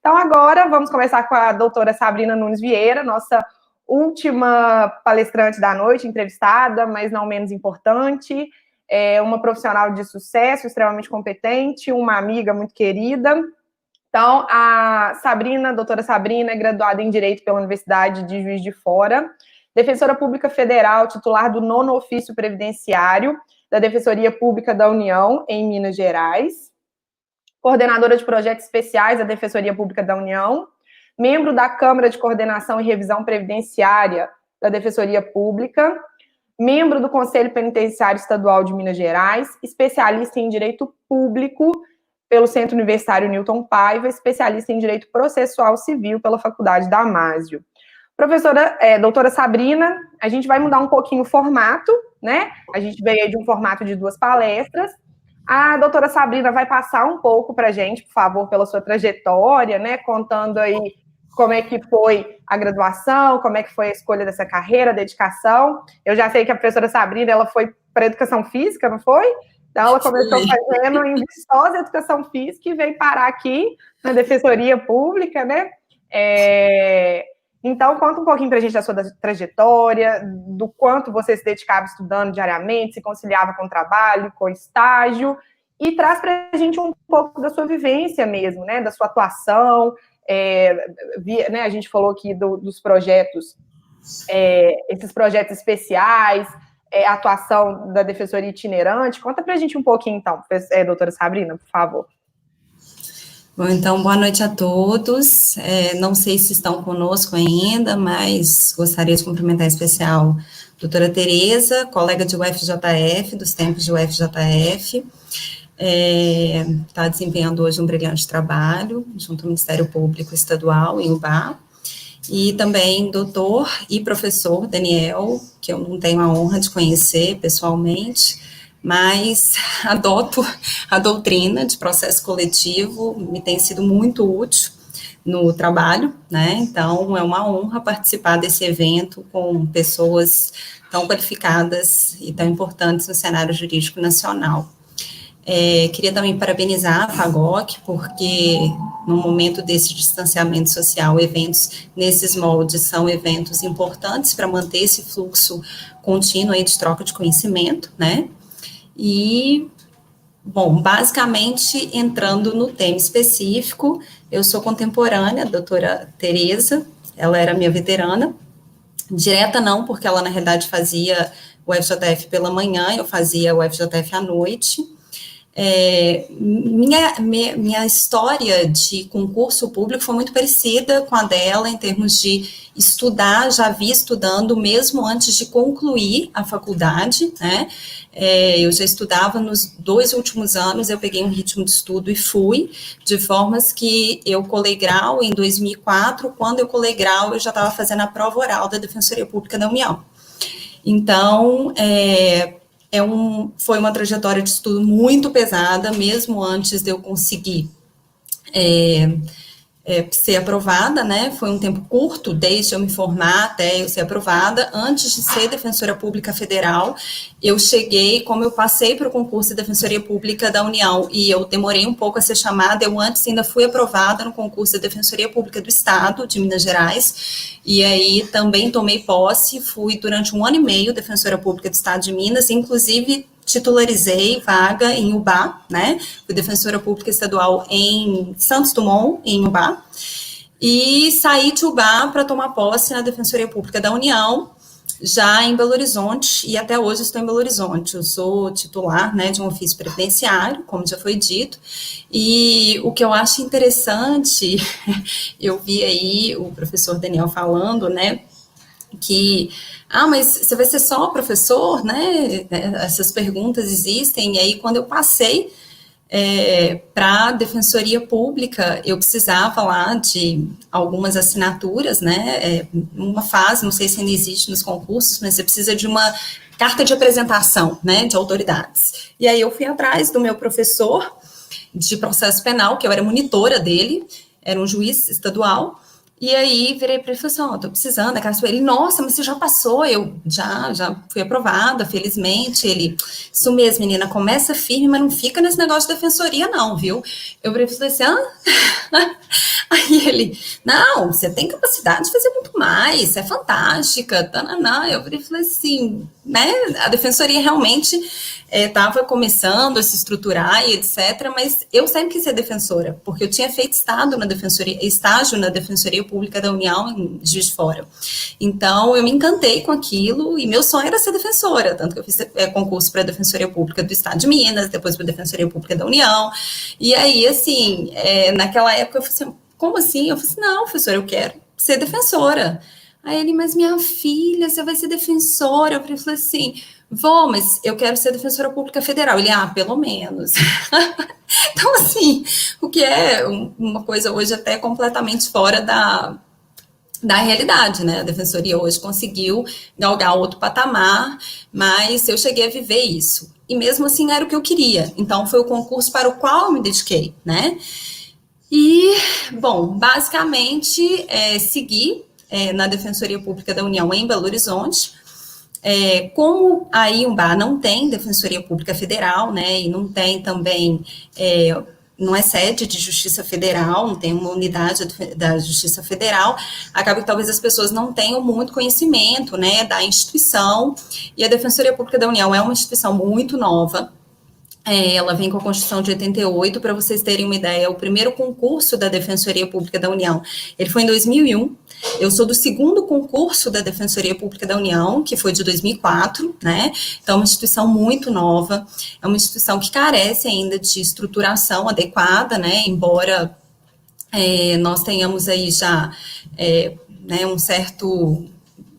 Então, agora vamos começar com a doutora Sabrina Nunes Vieira, nossa última palestrante da noite, entrevistada, mas não menos importante, uma profissional de sucesso, extremamente competente, uma amiga muito querida. Então, a doutora Sabrina, é graduada em Direito pela Universidade de Juiz de Fora, defensora pública federal, titular do 9º ofício previdenciário da Defensoria Pública da União, em Minas Gerais, coordenadora de projetos especiais da Defensoria Pública da União, membro da Câmara de Coordenação e Revisão Previdenciária da Defensoria Pública, membro do Conselho Penitenciário Estadual de Minas Gerais, especialista em Direito Público pelo Centro Universitário Newton Paiva, especialista em Direito Processual Civil pela Faculdade Damásio. Doutora Sabrina, a gente vai mudar um pouquinho o formato, né? A gente veio de um formato de 2 palestras. A doutora Sabrina vai passar um pouco para a gente, por favor, pela sua trajetória, né? Contando aí como é que foi a graduação, como é que foi a escolha dessa carreira, a dedicação. Eu já sei que a professora Sabrina, ela foi para Educação Física, não foi? Então, ela começou fazendo em Viçosa Educação Física e veio parar aqui na Defensoria Pública, né? Então, conta um pouquinho para a gente da sua trajetória, do quanto você se dedicava estudando diariamente, se conciliava com o trabalho, com o estágio, e traz para a gente um pouco da sua vivência mesmo, né, da sua atuação. A gente falou aqui dos projetos, esses projetos especiais, a atuação da Defensoria Itinerante. Conta para a gente um pouquinho, então, doutora Sabrina, por favor. Bom, então, boa noite a todos. Não sei se estão conosco ainda, mas gostaria de cumprimentar em especial a doutora Tereza, colega de UFJF, dos tempos de UFJF, está desempenhando hoje um brilhante trabalho junto ao Ministério Público Estadual, em Ubá, e também doutor e professor Daniel, que eu não tenho a honra de conhecer pessoalmente, mas adoto a doutrina de processo coletivo, me tem sido muito útil no trabalho, né? Então, é uma honra participar desse evento com pessoas tão qualificadas e tão importantes no cenário jurídico nacional. Queria também parabenizar a FAGOC, porque no momento desse distanciamento social, eventos nesses moldes são eventos importantes para manter esse fluxo contínuo aí de troca de conhecimento, né? E, bom, basicamente, entrando no tema específico, eu sou contemporânea, a doutora Tereza, ela era minha veterana, direta não, porque ela, na realidade, fazia o FJF pela manhã, eu fazia o FJF à noite. Minha história de concurso público foi muito parecida com a dela em termos de estudar, já vi estudando mesmo antes de concluir a faculdade, né? Eu já estudava nos 2 últimos anos, eu peguei um ritmo de estudo e fui, de formas que eu colei grau em 2004, quando eu colei grau eu já estava fazendo a prova oral da Defensoria Pública da União. Então, foi uma trajetória de estudo muito pesada, mesmo antes de eu conseguir ser aprovada, né? Foi um tempo curto, desde eu me formar até eu ser aprovada. Antes de ser defensora pública federal, eu cheguei, como eu passei para o concurso de Defensoria Pública da União e eu demorei um pouco a ser chamada, eu antes ainda fui aprovada no concurso de Defensoria Pública do Estado, de Minas Gerais, e aí também tomei posse, fui durante 1 ano e meio defensora pública do Estado de Minas, inclusive titularizei vaga em Ubá, né? Fui defensora pública estadual em Santos Dumont, em Ubá, e saí de Ubá para tomar posse na Defensoria Pública da União, já em Belo Horizonte, e até hoje estou em Belo Horizonte. Eu sou titular, né, de um ofício previdenciário, como já foi dito, e o que eu acho interessante, eu vi aí o professor Daniel falando, né, que, mas você vai ser só professor, né? Essas perguntas existem, e aí quando eu passei para a Defensoria Pública, eu precisava lá de algumas assinaturas, né? Uma fase, não sei se ainda existe nos concursos, mas você precisa de uma carta de apresentação, né, de autoridades. E aí eu fui atrás do meu professor de processo penal, que eu era monitora dele, era um juiz estadual, E aí, virei para ele e falei assim, tô precisando da Cachoeira. Ele, nossa, mas você já passou? Eu, já fui aprovada, felizmente. Ele, isso mesmo, menina, começa firme, mas não fica nesse negócio de defensoria não, viu? Eu falei assim, Aí ele, não, você tem capacidade de fazer muito mais, você é fantástica, tananã. Eu falei assim, né, a defensoria realmente estava começando a se estruturar e etc, mas eu sempre quis ser defensora, porque eu tinha feito estágio na Defensoria Pública da União em Juiz de Fora. Então, eu me encantei com aquilo e meu sonho era ser defensora, tanto que eu fiz concurso para a Defensoria Pública do Estado de Minas, depois para a Defensoria Pública da União, e aí, assim, naquela época eu falei assim, como assim? Eu falei assim, não, professora, eu quero ser defensora. Aí ele, mas minha filha, você vai ser defensora? Eu falei assim, vou, mas eu quero ser defensora pública federal. Ele, pelo menos. Então, assim, o que é uma coisa hoje até completamente fora da realidade, né? A defensoria hoje conseguiu galgar outro patamar, mas eu cheguei a viver isso. E mesmo assim era o que eu queria. Então, foi o concurso para o qual eu me dediquei, né? E, bom, basicamente, segui na Defensoria Pública da União em Belo Horizonte. Como a Iumbá não tem Defensoria Pública Federal, né, e não tem também, não é sede de Justiça Federal, não tem uma unidade da Justiça Federal, acaba que talvez as pessoas não tenham muito conhecimento, né, da instituição, e a Defensoria Pública da União é uma instituição muito nova. Ela vem com a Constituição de 88, para vocês terem uma ideia, o primeiro concurso da Defensoria Pública da União, ele foi em 2001, eu sou do segundo concurso da Defensoria Pública da União, que foi de 2004, né, então é uma instituição muito nova, é uma instituição que carece ainda de estruturação adequada, né, embora nós tenhamos aí já né, um certo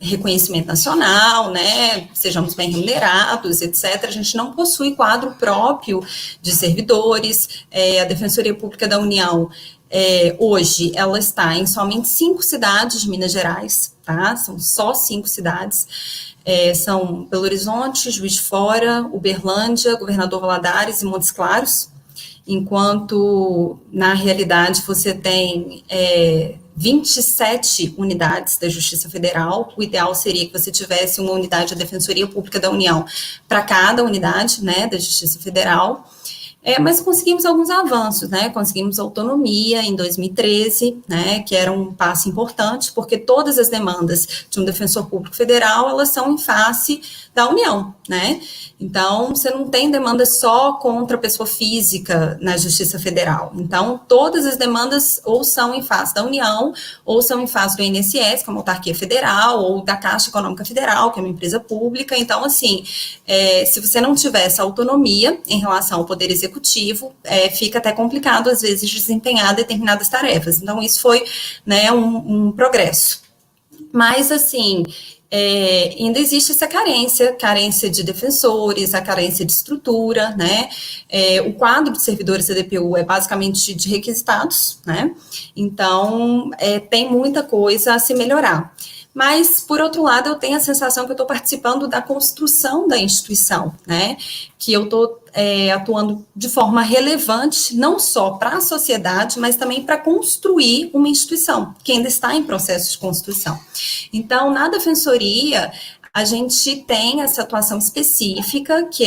reconhecimento nacional, né, sejamos bem remunerados, etc. A gente não possui quadro próprio de servidores. A Defensoria Pública da União, hoje, ela está em somente 5 cidades de Minas Gerais, tá? São só 5 cidades. São Belo Horizonte, Juiz de Fora, Uberlândia, Governador Valadares e Montes Claros, enquanto, na realidade, você tem 27 unidades da Justiça Federal. O ideal seria que você tivesse uma unidade da Defensoria Pública da União para cada unidade, né, da Justiça Federal. Mas conseguimos alguns avanços, né? Conseguimos autonomia em 2013, né? Que era um passo importante, porque todas as demandas de um defensor público federal, elas são em face da União, né? Então, você não tem demanda só contra a pessoa física na Justiça Federal. Então, todas as demandas ou são em face da União, ou são em face do INSS, que é uma autarquia federal, ou da Caixa Econômica Federal, que é uma empresa pública. Então, assim, se você não tiver essa autonomia em relação ao Poder Executivo, fica até complicado, às vezes, desempenhar determinadas tarefas. Então, isso foi, né, um progresso. Mas, assim, ainda existe essa carência de defensores, a carência de estrutura, né? O quadro de servidores da DPU é basicamente de requisitados, né? Então, tem muita coisa a se melhorar. Mas, por outro lado, eu tenho a sensação que eu estou participando da construção da instituição, né? Que eu estou atuando de forma relevante, não só para a sociedade, mas também para construir uma instituição, que ainda está em processo de construção. Então, na Defensoria, a gente tem essa atuação específica, que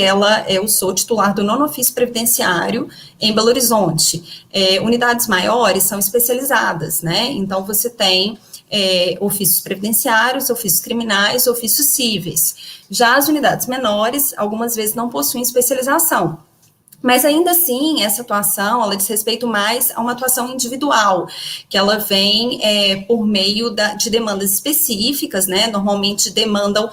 eu sou titular do 9º Ofício Previdenciário em Belo Horizonte. Unidades maiores são especializadas, né? Então, você tem ofícios previdenciários, ofícios criminais, ofícios cíveis. Já as unidades menores, algumas vezes não possuem especialização. Mas ainda assim, essa atuação, ela diz respeito mais a uma atuação individual, que ela vem por meio de demandas específicas, né? Normalmente demandam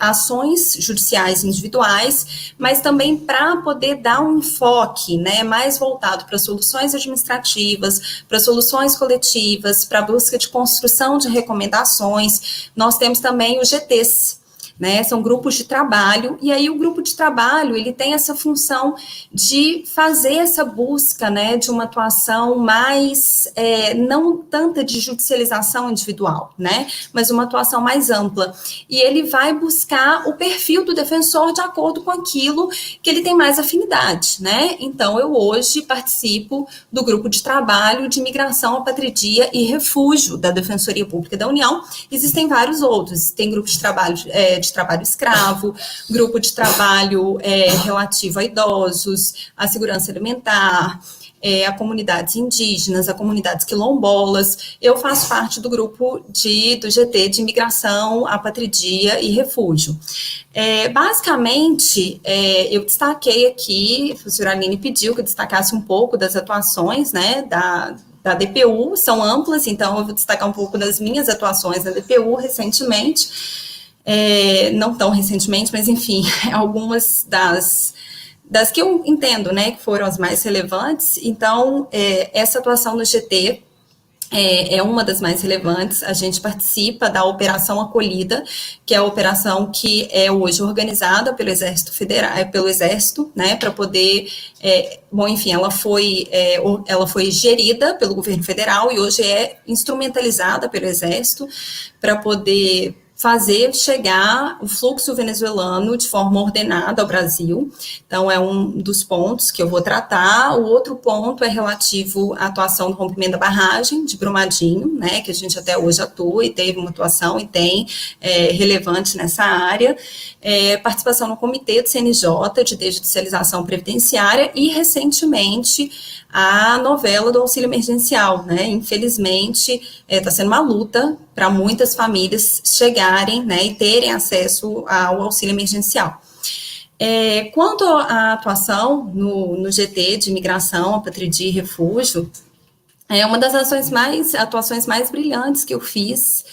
ações judiciais individuais, mas também para poder dar um enfoque, né, mais voltado para soluções administrativas, para soluções coletivas, para a busca de construção de recomendações. Nós temos também os GTs, né? São grupos de trabalho, e aí o grupo de trabalho, ele tem essa função de fazer essa busca, né, de uma atuação mais, não tanta de judicialização individual, né, mas uma atuação mais ampla. E ele vai buscar o perfil do defensor de acordo com aquilo que ele tem mais afinidade, né? Então, eu hoje participo do grupo de trabalho de migração, apatridia e refúgio da Defensoria Pública da União. Existem vários outros, tem grupo de trabalho escravo, grupo de trabalho relativo a idosos, a segurança alimentar, a comunidades indígenas, a comunidades quilombolas. Eu faço parte do grupo do GT de Imigração, Apatridia e Refúgio. Basicamente, eu destaquei aqui, a professora Aline pediu que eu destacasse um pouco das atuações, né, da DPU, são amplas, então eu vou destacar um pouco das minhas atuações na DPU recentemente, não tão recentemente, mas enfim, algumas das que eu entendo, né, que foram as mais relevantes. Então, essa atuação no GT é uma das mais relevantes. A gente participa da Operação Acolhida, que é a operação que é hoje organizada pelo Exército Federal, pelo Exército, né, para poder, enfim, ela foi gerida pelo governo federal e hoje é instrumentalizada pelo Exército para poder fazer chegar o fluxo venezuelano de forma ordenada ao Brasil. Então, é um dos pontos que eu vou tratar. O outro ponto é relativo à atuação do rompimento da barragem de Brumadinho, né, que a gente até hoje atua e teve uma atuação e tem relevante nessa área. Participação no Comitê do CNJ de Desjudicialização Previdenciária e, recentemente, a novela do auxílio emergencial, né? Infelizmente, está sendo uma luta para muitas famílias chegarem, né, e terem acesso ao auxílio emergencial. Quanto à atuação no GT de Imigração, Apatridia e Refúgio, é uma das atuações mais brilhantes que eu fiz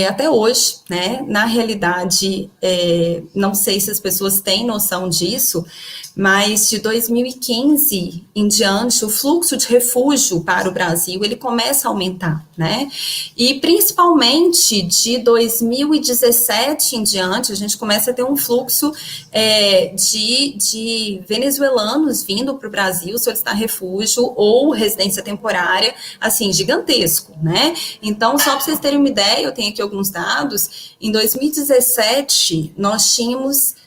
até hoje, né? Na realidade, não sei se as pessoas têm noção disso, mas de 2015 em diante, o fluxo de refúgio para o Brasil, ele começa a aumentar, né? E principalmente de 2017 em diante, a gente começa a ter um fluxo de venezuelanos vindo para o Brasil solicitar refúgio ou residência temporária, assim, gigantesco, né? Então, só para vocês terem uma ideia, eu tenho aqui alguns dados. Em 2017, nós tínhamos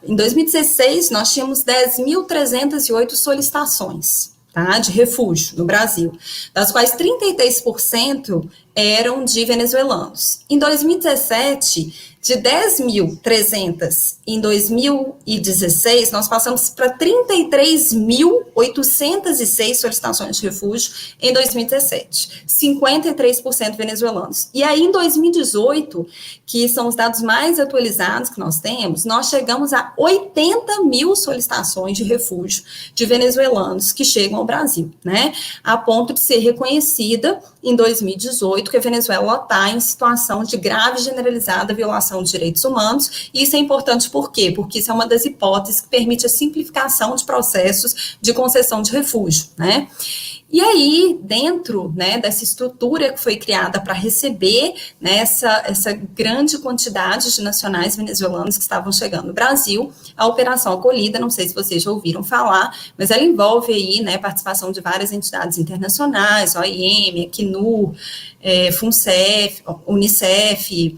em 2016, nós tínhamos 10.308 solicitações, tá, de refúgio no Brasil, das quais 33% eram de venezuelanos. Em 2017, de 10.300 em 2016, nós passamos para 33.806 solicitações de refúgio em 2017, 53% venezuelanos. E aí, em 2018, que são os dados mais atualizados que nós temos, nós chegamos a 80 mil solicitações de refúgio de venezuelanos que chegam ao Brasil, né? A ponto de ser reconhecida em 2018 que a Venezuela está em situação de grave e generalizada violação de direitos humanos, e isso é importante por quê? Porque isso é uma das hipóteses que permite a simplificação de processos de concessão de refúgio, né? E aí, dentro, né, dessa estrutura que foi criada para receber, né, essa grande quantidade de nacionais venezuelanos que estavam chegando no Brasil, a Operação Acolhida, não sei se vocês já ouviram falar, mas ela envolve aí, né, participação de várias entidades internacionais, OIM, Acnur, FUNCEF, Unicef,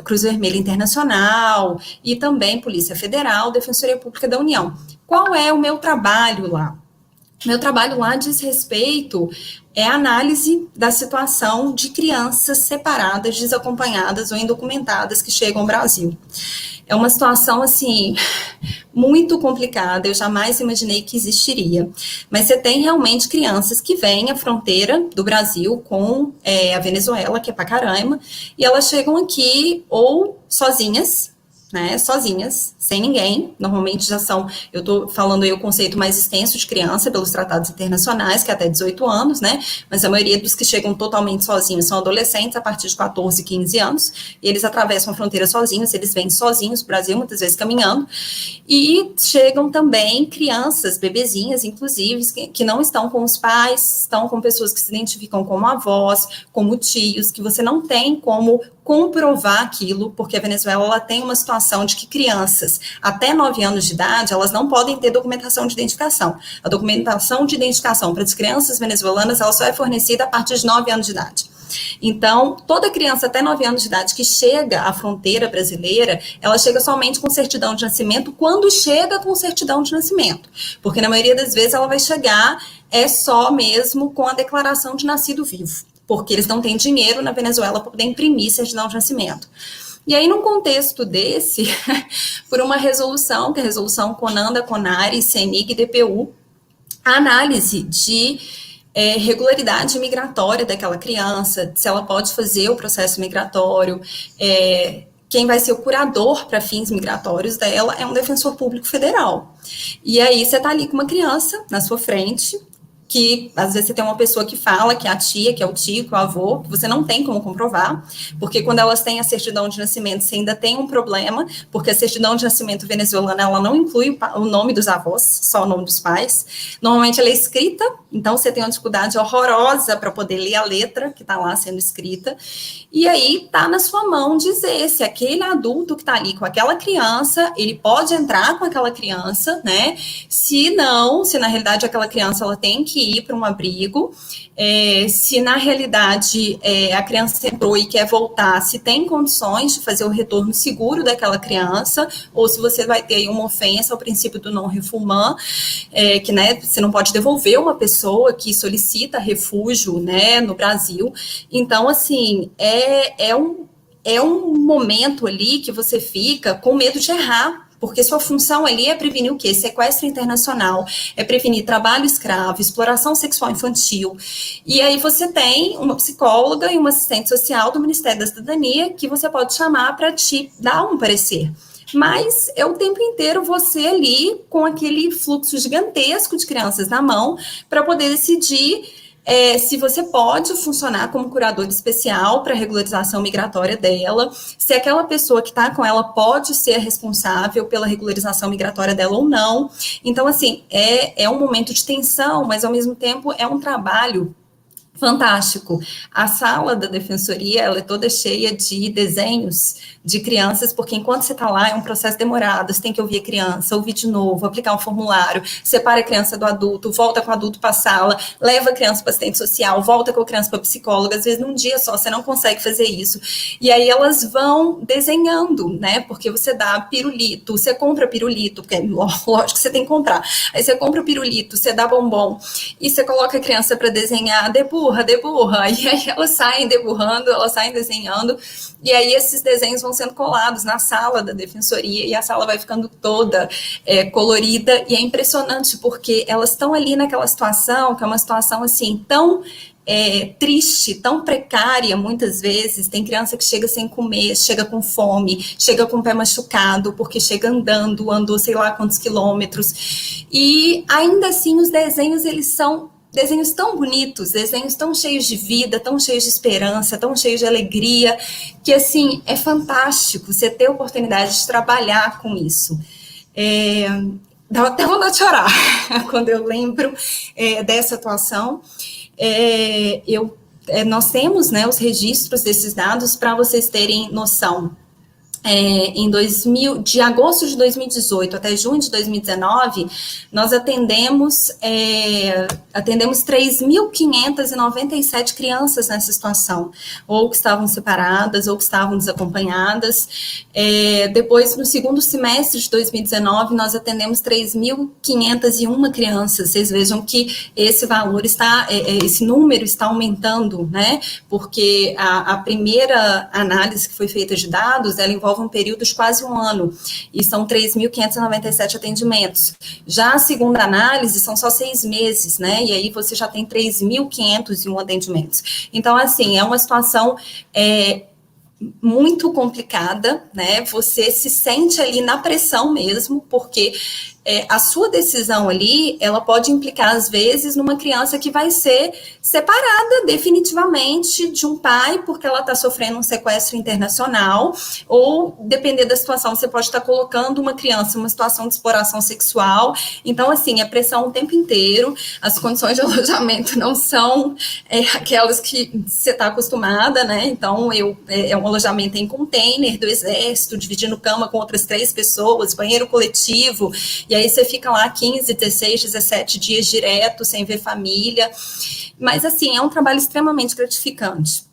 Cruz Vermelha Internacional e também Polícia Federal, Defensoria Pública da União. Qual é o meu trabalho lá? Meu trabalho lá diz respeito à análise da situação de crianças separadas, desacompanhadas ou indocumentadas que chegam ao Brasil. É uma situação, assim, muito complicada, eu jamais imaginei que existiria. Mas você tem realmente crianças que vêm à fronteira do Brasil com a Venezuela, que é Pacaraima, e elas chegam aqui ou sozinhas, né, sozinhas, sem ninguém, normalmente já são, eu estou falando aí o conceito mais extenso de criança pelos tratados internacionais, que é até 18 anos, né, mas a maioria dos que chegam totalmente sozinhos são adolescentes a partir de 14, 15 anos, e eles atravessam a fronteira sozinhos, eles vêm sozinhos para o Brasil, muitas vezes caminhando, e chegam também crianças, bebezinhas, inclusive, que não estão com os pais, estão com pessoas que se identificam como avós, como tios, que você não tem como comprovar aquilo, porque a Venezuela ela tem uma situação de que crianças até 9 anos de idade, elas não podem ter documentação de identificação. A documentação de identificação para as crianças venezuelanas, ela só é fornecida a partir de 9 anos de idade. Então, toda criança até 9 anos de idade que chega à fronteira brasileira, ela chega somente com certidão de nascimento quando chega com certidão de nascimento. Porque na maioria das vezes ela vai chegar só mesmo com a declaração de nascido vivo. Porque eles não têm dinheiro na Venezuela para poder imprimir certidão de nascimento. E aí, num contexto desse, por uma resolução, que é a resolução CONANDA, CONARE, CENIG e DPU, a análise de regularidade migratória daquela criança, se ela pode fazer o processo migratório, quem vai ser o curador para fins migratórios dela é um defensor público federal. E aí você está ali com uma criança na sua frente, que às vezes você tem uma pessoa que fala que é a tia, que é o tio, que é o avô, que você não tem como comprovar, porque quando elas têm a certidão de nascimento, você ainda tem um problema, porque a certidão de nascimento venezuelana, ela não inclui o nome dos avós, só o nome dos pais. Normalmente ela é escrita, então você tem uma dificuldade horrorosa para poder ler a letra que está lá sendo escrita, e aí está na sua mão dizer se aquele adulto que está ali com aquela criança, ele pode entrar com aquela criança, né? Se não, se na realidade aquela criança ela tem que ir para um abrigo, se na realidade a criança entrou e quer voltar, se tem condições de fazer o retorno seguro daquela criança, ou se você vai ter aí uma ofensa ao princípio do non-refoulement, que né, você não pode devolver uma pessoa que solicita refúgio, né, no Brasil. Então, assim, é um momento ali que você fica com medo de errar, porque sua função ali é prevenir o quê? Sequestro internacional, é prevenir trabalho escravo, exploração sexual infantil. E aí você tem uma psicóloga e uma assistente social do Ministério da Cidadania que você pode chamar para te dar um parecer. Mas é o tempo inteiro você ali com aquele fluxo gigantesco de crianças na mão para poder decidir se você pode funcionar como curador especial para a regularização migratória dela, se aquela pessoa que está com ela pode ser responsável pela regularização migratória dela ou não. Então, assim, é um momento de tensão, mas ao mesmo tempo é um trabalho fantástico. A sala da defensoria, ela é toda cheia de desenhos de crianças, porque enquanto você está lá, é um processo demorado, você tem que ouvir a criança, ouvir de novo, aplicar um formulário, separa a criança do adulto, volta com o adulto para a sala, leva a criança para assistente social, volta com a criança para a psicóloga, às vezes num dia só, você não consegue fazer isso. E aí elas vão desenhando, né, porque você dá pirulito, você compra pirulito, porque lógico que você tem que comprar, aí você compra o pirulito, você dá bombom, e você coloca a criança para desenhar, deburra, e aí elas saem deburrando, elas saem desenhando, e aí esses desenhos vão sendo colados na sala da defensoria, e a sala vai ficando toda colorida, e é impressionante, porque elas estão ali naquela situação, que é uma situação assim, tão triste, tão precária, muitas vezes. Tem criança que chega sem comer, chega com fome, chega com o pé machucado, porque chega andou sei lá quantos quilômetros, e ainda assim os desenhos, eles são desenhos tão bonitos, desenhos tão cheios de vida, tão cheios de esperança, tão cheios de alegria, que, assim, é fantástico você ter a oportunidade de trabalhar com isso. Dá até vontade de chorar quando eu lembro dessa atuação. Nós temos, né, os registros desses dados para vocês terem noção. De agosto de 2018 até junho de 2019, nós atendemos 3.597 crianças nessa situação, ou que estavam separadas, ou que estavam desacompanhadas. Depois, no segundo semestre de 2019, nós atendemos 3.501 crianças. Vocês vejam que esse valor esse número está aumentando, né? Porque a primeira análise que foi feita de dados, ela envolve um período de quase um ano, e são 3.597 atendimentos. Já a segunda análise são só 6 meses, né, e aí você já tem 3.501 atendimentos. Então, assim, é uma situação muito complicada, né, você se sente ali na pressão mesmo, porque a sua decisão ali, ela pode implicar, às vezes, numa criança que vai ser separada definitivamente de um pai, porque ela está sofrendo um sequestro internacional, ou, dependendo da situação, você pode estar colocando uma criança em uma situação de exploração sexual. Então, assim, é pressão o tempo inteiro, as condições de alojamento não são aquelas que você está acostumada, né? Então, é um alojamento em container do Exército, dividindo cama com outras 3 pessoas, banheiro coletivo, e aí você fica lá 15, 16, 17 dias direto, sem ver família. Mas, assim, é um trabalho extremamente gratificante.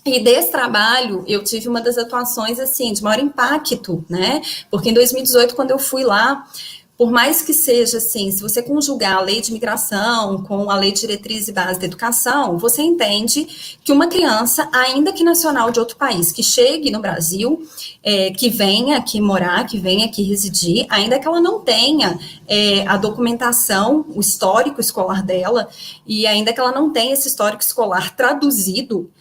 E desse trabalho, eu tive uma das atuações, assim, de maior impacto, né? Porque em 2018, quando eu fui lá, por mais que seja assim, se você conjugar a lei de imigração com a lei de diretriz e base da educação, você entende que uma criança, ainda que nacional de outro país, que chegue no Brasil, que venha aqui morar, que venha aqui residir, ainda que ela não tenha a documentação, o histórico escolar dela, e ainda que ela não tenha esse histórico escolar traduzido,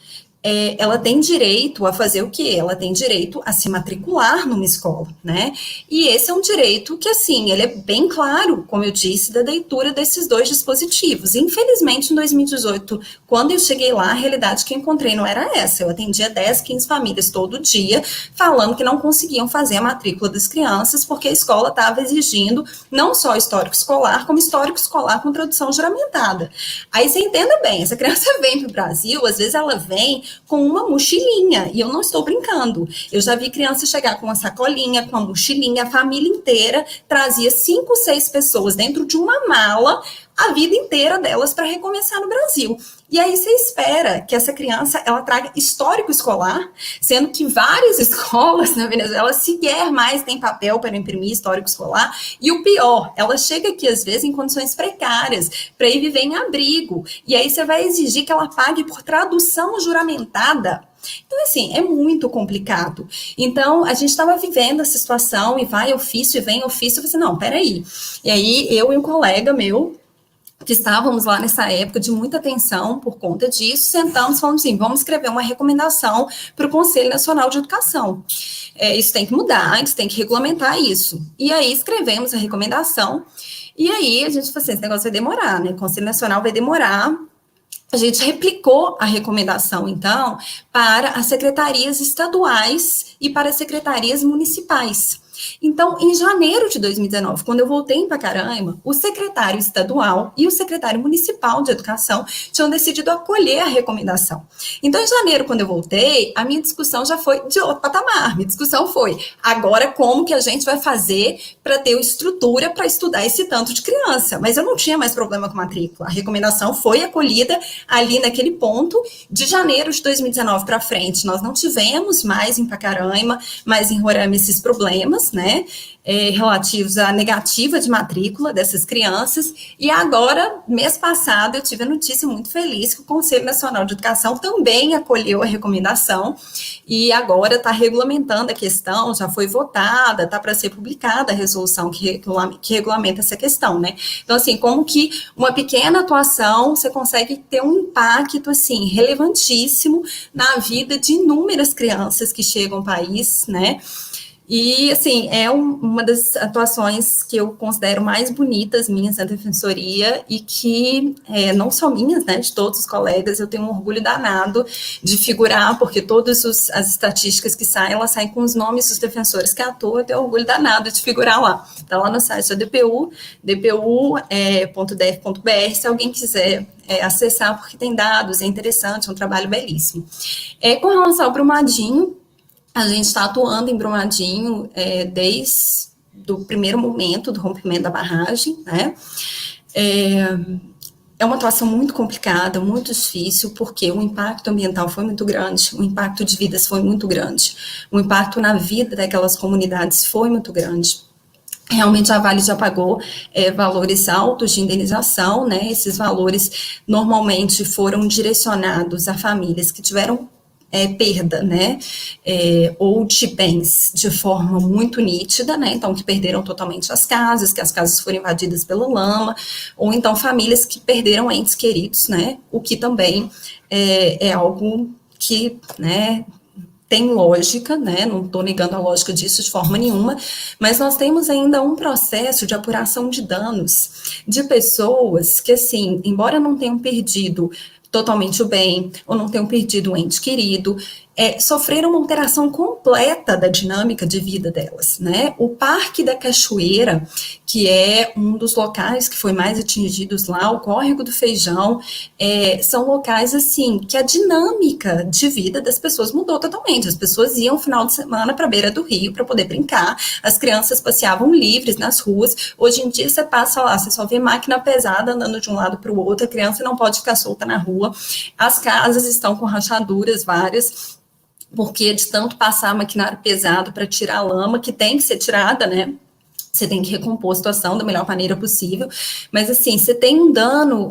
ela tem direito a fazer o quê? Ela tem direito a se matricular numa escola, né? E esse é um direito que, assim, ele é bem claro, como eu disse, da leitura desses 2 dispositivos. Infelizmente, em 2018, quando eu cheguei lá, a realidade que eu encontrei não era essa. Eu atendia 10, 15 famílias todo dia, falando que não conseguiam fazer a matrícula das crianças, porque a escola estava exigindo não só histórico escolar, como histórico escolar com tradução juramentada. Aí você entenda bem, essa criança vem para o Brasil, às vezes ela vem com uma mochilinha, e eu não estou brincando. Eu já vi criança chegar com uma sacolinha, com uma mochilinha, a família inteira trazia 5, 6 pessoas dentro de uma mala, a vida inteira delas para recomeçar no Brasil. E aí você espera que essa criança, ela traga histórico escolar, sendo que várias escolas na Venezuela sequer mais têm papel para imprimir histórico escolar, e o pior, ela chega aqui às vezes em condições precárias, para ir viver em abrigo, e aí você vai exigir que ela pague por tradução juramentada. Então, assim, é muito complicado. Então, a gente estava vivendo essa situação, e vai ofício, e vem ofício, eu falei assim, não, peraí. E aí, eu e um colega meu, que estávamos lá nessa época de muita tensão por conta disso, sentamos e falamos assim, vamos escrever uma recomendação para o Conselho Nacional de Educação. Isso tem que mudar, a gente tem que regulamentar isso. E aí escrevemos a recomendação, e aí a gente falou assim, esse negócio vai demorar, né? O Conselho Nacional vai demorar. A gente replicou a recomendação, então, para as secretarias estaduais e para as secretarias municipais. Então, em janeiro de 2019, quando eu voltei em Pacaraima, o secretário estadual e o secretário municipal de educação tinham decidido acolher a recomendação. Então, em janeiro, quando eu voltei, a minha discussão já foi de outro patamar. Minha discussão foi, agora como que a gente vai fazer para ter estrutura para estudar esse tanto de criança? Mas eu não tinha mais problema com matrícula. A recomendação foi acolhida ali naquele ponto. De janeiro de 2019 para frente, nós não tivemos mais em Pacaraima, mais em Roraima esses problemas, né, relativos à negativa de matrícula dessas crianças, e agora, mês passado, eu tive a notícia muito feliz que o Conselho Nacional de Educação também acolheu a recomendação, e agora está regulamentando a questão, já foi votada, está para ser publicada a resolução que regulamenta essa questão, né. Então, assim, como que uma pequena atuação, você consegue ter um impacto, assim, relevantíssimo na vida de inúmeras crianças que chegam ao país, né. E, assim, é uma das atuações que eu considero mais bonitas minhas na Defensoria e que, não só minhas, né, de todos os colegas, eu tenho um orgulho danado de figurar, porque todas as estatísticas que saem, elas saem com os nomes dos defensores que atuam, eu tenho orgulho danado de figurar lá. Está lá no site da DPU, dpu.def.br, se alguém quiser acessar, porque tem dados, é interessante, é um trabalho belíssimo. Com relação ao Brumadinho, a gente está atuando em Brumadinho desde o primeiro momento do rompimento da barragem, né? É uma atuação muito complicada, muito difícil, porque o impacto ambiental foi muito grande, o impacto de vidas foi muito grande, o impacto na vida daquelas comunidades foi muito grande. Realmente a Vale já pagou valores altos de indenização, né? Esses valores normalmente foram direcionados a famílias que tiveram perda, né, ou de bens de forma muito nítida, né, então que perderam totalmente as casas, que as casas foram invadidas pela lama, ou então famílias que perderam entes queridos, né, o que também é algo que, né, tem lógica, né? Não estou negando a lógica disso de forma nenhuma, mas nós temos ainda um processo de apuração de danos de pessoas que, assim, embora não tenham perdido totalmente o bem, ou não tenham perdido o ente querido, sofreram uma alteração completa da dinâmica de vida delas, né? O Parque da Cachoeira, que é um dos locais que foi mais atingidos lá, o Córrego do Feijão, são locais, assim, que a dinâmica de vida das pessoas mudou totalmente. As pessoas iam no final de semana para a beira do rio para poder brincar, as crianças passeavam livres nas ruas. Hoje em dia você passa lá, você só vê máquina pesada andando de um lado para o outro, a criança não pode ficar solta na rua, as casas estão com rachaduras várias, porque de tanto passar maquinário pesado para tirar a lama, que tem que ser tirada, né? Você tem que recompor a situação da melhor maneira possível, mas assim, você tem um dano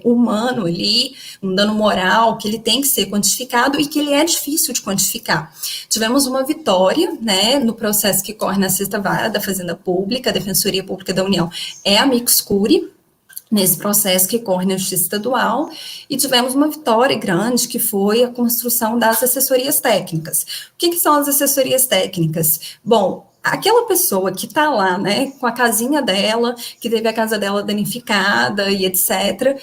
humano ali, um dano moral, que ele tem que ser quantificado e que ele é difícil de quantificar. Tivemos uma vitória, né, no processo que corre na sexta vara da Fazenda Pública, a Defensoria Pública da União é amicus curiae, nesse processo que corre na Justiça Estadual, e tivemos uma vitória grande, que foi a construção das assessorias técnicas. O que são as assessorias técnicas? Bom, aquela pessoa que está lá, né, com a casinha dela, que teve a casa dela danificada e etc.,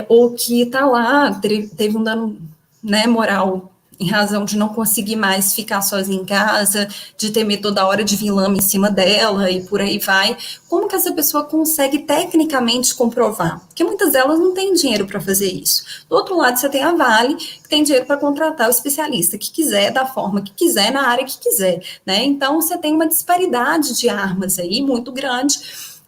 ou que está lá, teve um dano, né, moral, em razão de não conseguir mais ficar sozinha em casa, de temer toda hora de vir lama em cima dela e por aí vai. Como que essa pessoa consegue tecnicamente comprovar? Porque muitas delas não têm dinheiro para fazer isso. Do outro lado, você tem a Vale, que tem dinheiro para contratar o especialista que quiser, da forma que quiser, na área que quiser, né? Então, você tem uma disparidade de armas aí muito grande.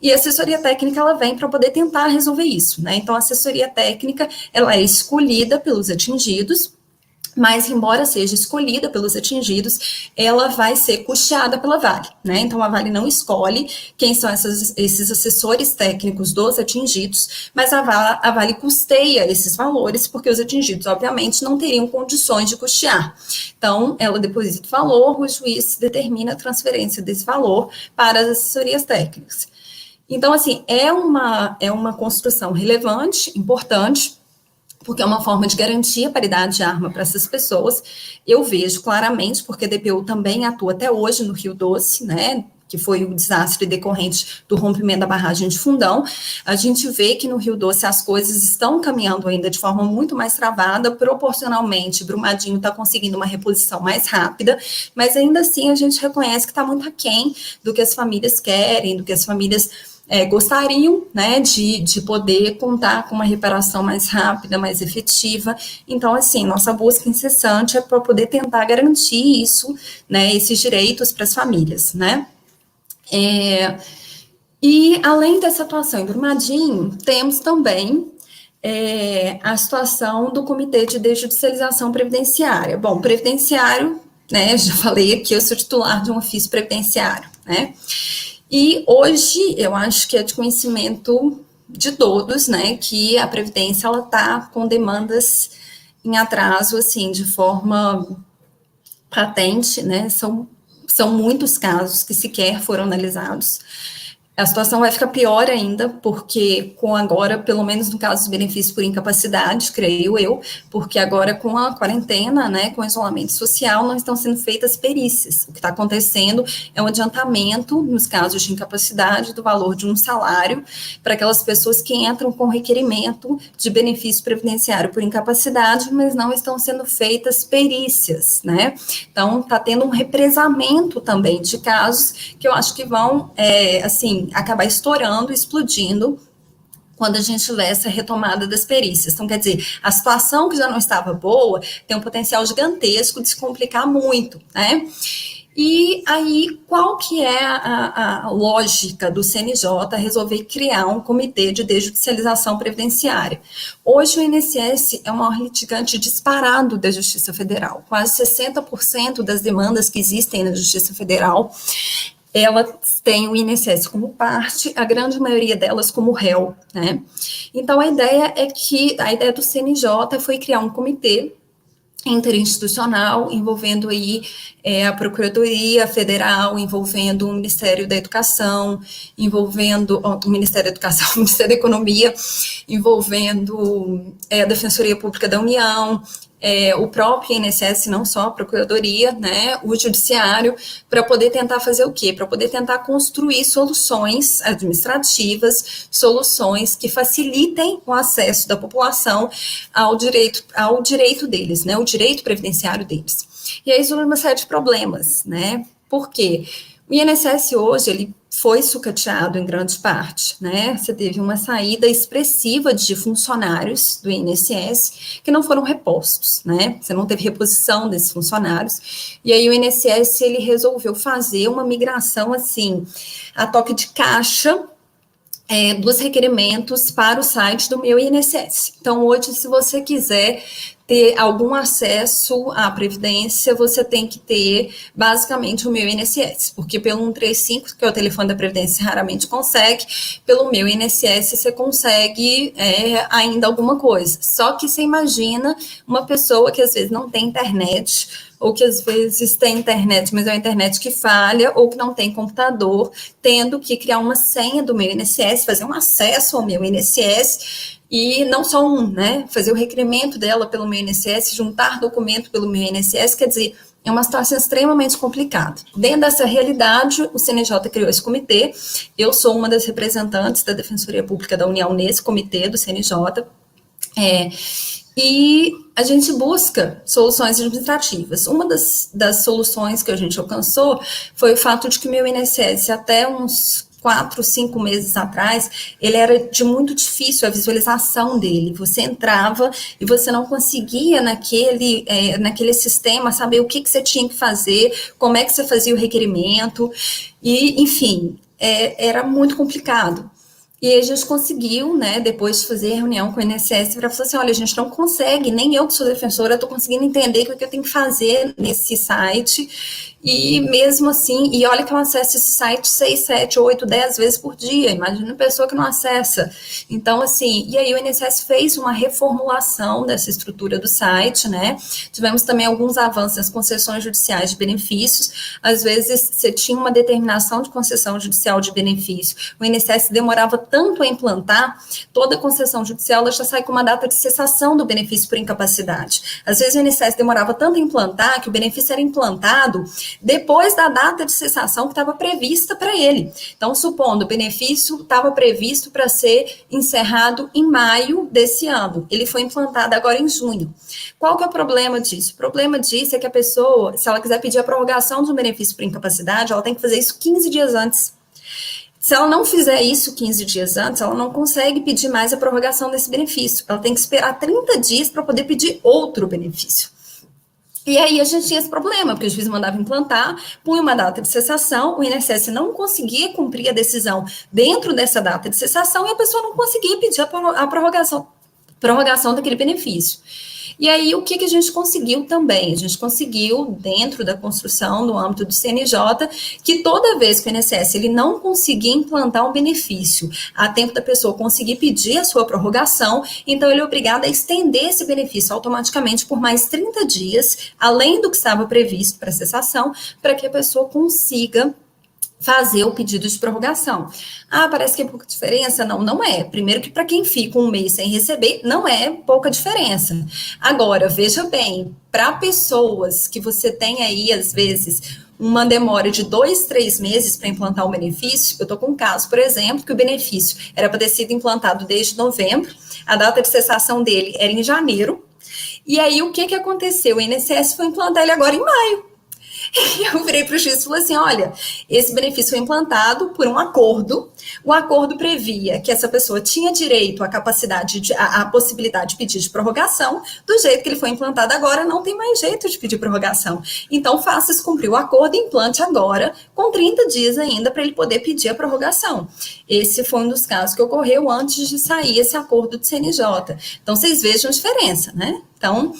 E a assessoria técnica, ela vem para poder tentar resolver isso, né? Então, a assessoria técnica, ela é escolhida pelos atingidos, mas, embora seja escolhida pelos atingidos, ela vai ser custeada pela Vale, né? Então, a Vale não escolhe quem são esses assessores técnicos dos atingidos, mas a Vale custeia esses valores, porque os atingidos, obviamente, não teriam condições de custear. Então, ela deposita o valor, o juiz determina a transferência desse valor para as assessorias técnicas. Então, assim, é uma construção relevante, importante, porque é uma forma de garantir a paridade de arma para essas pessoas. Eu vejo claramente, porque a DPU também atua até hoje no Rio Doce, né, que foi o desastre decorrente do rompimento da barragem de Fundão. A gente vê que no Rio Doce as coisas estão caminhando ainda de forma muito mais travada, proporcionalmente, Brumadinho está conseguindo uma reposição mais rápida, mas ainda assim a gente reconhece que está muito aquém do que as famílias querem, do que as famílias gostariam, né, de poder contar com uma reparação mais rápida, mais efetiva. Então, assim, nossa busca incessante é para poder tentar garantir isso, né, esses direitos para as famílias, né. E, além dessa atuação em Brumadinho, temos também a situação do Comitê de Desjudicialização Previdenciária. Bom, previdenciário, né, já falei aqui, eu sou titular de um ofício previdenciário, né. E hoje, eu acho que é de conhecimento de todos, né, que a Previdência, ela está com demandas em atraso, assim, de forma patente, né, são muitos casos que sequer foram analisados. A situação vai ficar pior ainda, porque com agora, pelo menos no caso dos benefícios por incapacidade, creio eu, porque agora com a quarentena, né, com o isolamento social, não estão sendo feitas perícias. O que está acontecendo é um adiantamento, nos casos de incapacidade, do valor de um salário para aquelas pessoas que entram com requerimento de benefício previdenciário por incapacidade, mas não estão sendo feitas perícias, né? Então, está tendo um represamento também de casos que eu acho que vão, assim, acabar estourando, explodindo, quando a gente tiver essa retomada das perícias. Então, quer dizer, a situação que já não estava boa tem um potencial gigantesco de se complicar muito, né? E aí, qual que é a lógica do CNJ resolver criar um comitê de desjudicialização previdenciária? Hoje o INSS é o maior litigante disparado da Justiça Federal. Quase 60% das demandas que existem na Justiça Federal, elas têm o INSS como parte, a grande maioria delas como réu, né? Então, a ideia do CNJ foi criar um comitê interinstitucional, envolvendo aí a Procuradoria Federal, envolvendo o Ministério da Educação, envolvendo o Ministério da Educação, o Ministério da Economia, envolvendo a Defensoria Pública da União, o próprio INSS, não só a Procuradoria, né, o Judiciário, para poder tentar fazer o quê? Para poder tentar construir soluções administrativas, soluções que facilitem o acesso da população ao direito deles, né, o direito previdenciário deles. E aí surge uma série de problemas, né? Por quê? O INSS hoje, ele foi sucateado em grande parte, né? Você teve uma saída expressiva de funcionários do INSS que não foram repostos, né? Você não teve reposição desses funcionários. E aí o INSS, ele resolveu fazer uma migração, assim, a toque de caixa, dos requerimentos para o site do Meu INSS. Então, hoje, se você quiser ter algum acesso à Previdência, você tem que ter, basicamente, o Meu INSS, porque pelo 135, que é o telefone da Previdência, raramente consegue, pelo Meu INSS você consegue ainda alguma coisa. Só que você imagina uma pessoa que às vezes não tem internet, ou que às vezes tem internet, mas é uma internet que falha, ou que não tem computador, tendo que criar uma senha do Meu INSS, fazer um acesso ao Meu INSS, e não só né, fazer o requerimento dela pelo Meu INSS, juntar documento pelo Meu INSS, quer dizer, é uma situação extremamente complicada. Dentro dessa realidade, o CNJ criou esse comitê, eu sou uma das representantes da Defensoria Pública da União nesse comitê do CNJ, e a gente busca soluções administrativas. Uma das soluções que a gente alcançou foi o fato de que o Meu INSS, até uns 4, 5 meses atrás, ele era de muito difícil a visualização dele. Você entrava e você não conseguia naquele sistema saber o que você tinha que fazer, como é que você fazia o requerimento, e, enfim, era muito complicado. E aí a gente conseguiu, né, depois de fazer reunião com o INSS, para falar assim, olha, a gente não consegue, nem eu que sou defensora, estou conseguindo entender o que eu tenho que fazer nesse site, e mesmo assim, e olha que eu acesso esse site 6, 7, 8, 10 vezes por dia, imagina uma pessoa que não acessa. Então, assim, e aí o INSS fez uma reformulação dessa estrutura do site, né, tivemos também alguns avanços nas concessões judiciais de benefícios, às vezes você tinha uma determinação de concessão judicial de benefício, o INSS demorava tanto a implantar, toda concessão judicial ela já sai com uma data de cessação do benefício por incapacidade. Às vezes o INSS demorava tanto a implantar que o benefício era implantado depois da data de cessação que estava prevista para ele. Então, supondo, o benefício estava previsto para ser encerrado em maio desse ano. Ele foi implantado agora em junho. Qual que é o problema disso? O problema disso é que a pessoa, se ela quiser pedir a prorrogação de um benefício por incapacidade, ela tem que fazer isso 15 dias antes. Se ela não fizer isso 15 dias antes, ela não consegue pedir mais a prorrogação desse benefício. Ela tem que esperar 30 dias para poder pedir outro benefício. E aí a gente tinha esse problema, porque o juiz mandava implantar, punha uma data de cessação, o INSS não conseguia cumprir a decisão dentro dessa data de cessação e a pessoa não conseguia pedir a prorrogação daquele benefício. E aí, o que a gente conseguiu também? A gente conseguiu, dentro da construção, no âmbito do CNJ, que toda vez que o INSS ele não conseguir implantar um benefício a tempo da pessoa conseguir pedir a sua prorrogação, então ele é obrigado a estender esse benefício automaticamente por mais 30 dias, além do que estava previsto para a cessação, para que a pessoa consiga fazer o pedido de prorrogação. Ah, parece que é pouca diferença. Não, não é. Primeiro que para quem fica um mês sem receber, não é pouca diferença. Agora, veja bem, para pessoas que você tem aí, às vezes, uma demora de 2, 3 meses para implantar um benefício, eu estou com um caso, por exemplo, que o benefício era para ter sido implantado desde novembro, a data de cessação dele era em janeiro, e aí o que aconteceu? O INSS foi implantar ele agora em maio. E eu virei para o juiz e falei assim, olha, esse benefício foi implantado por um acordo, o acordo previa que essa pessoa tinha direito à capacidade, à possibilidade de pedir de prorrogação, do jeito que ele foi implantado agora, não tem mais jeito de pedir prorrogação. Então, faça-se cumprir o acordo e implante agora, com 30 dias ainda, para ele poder pedir a prorrogação. Esse foi um dos casos que ocorreu antes de sair esse acordo do CNJ. Então, vocês vejam a diferença, né? Então,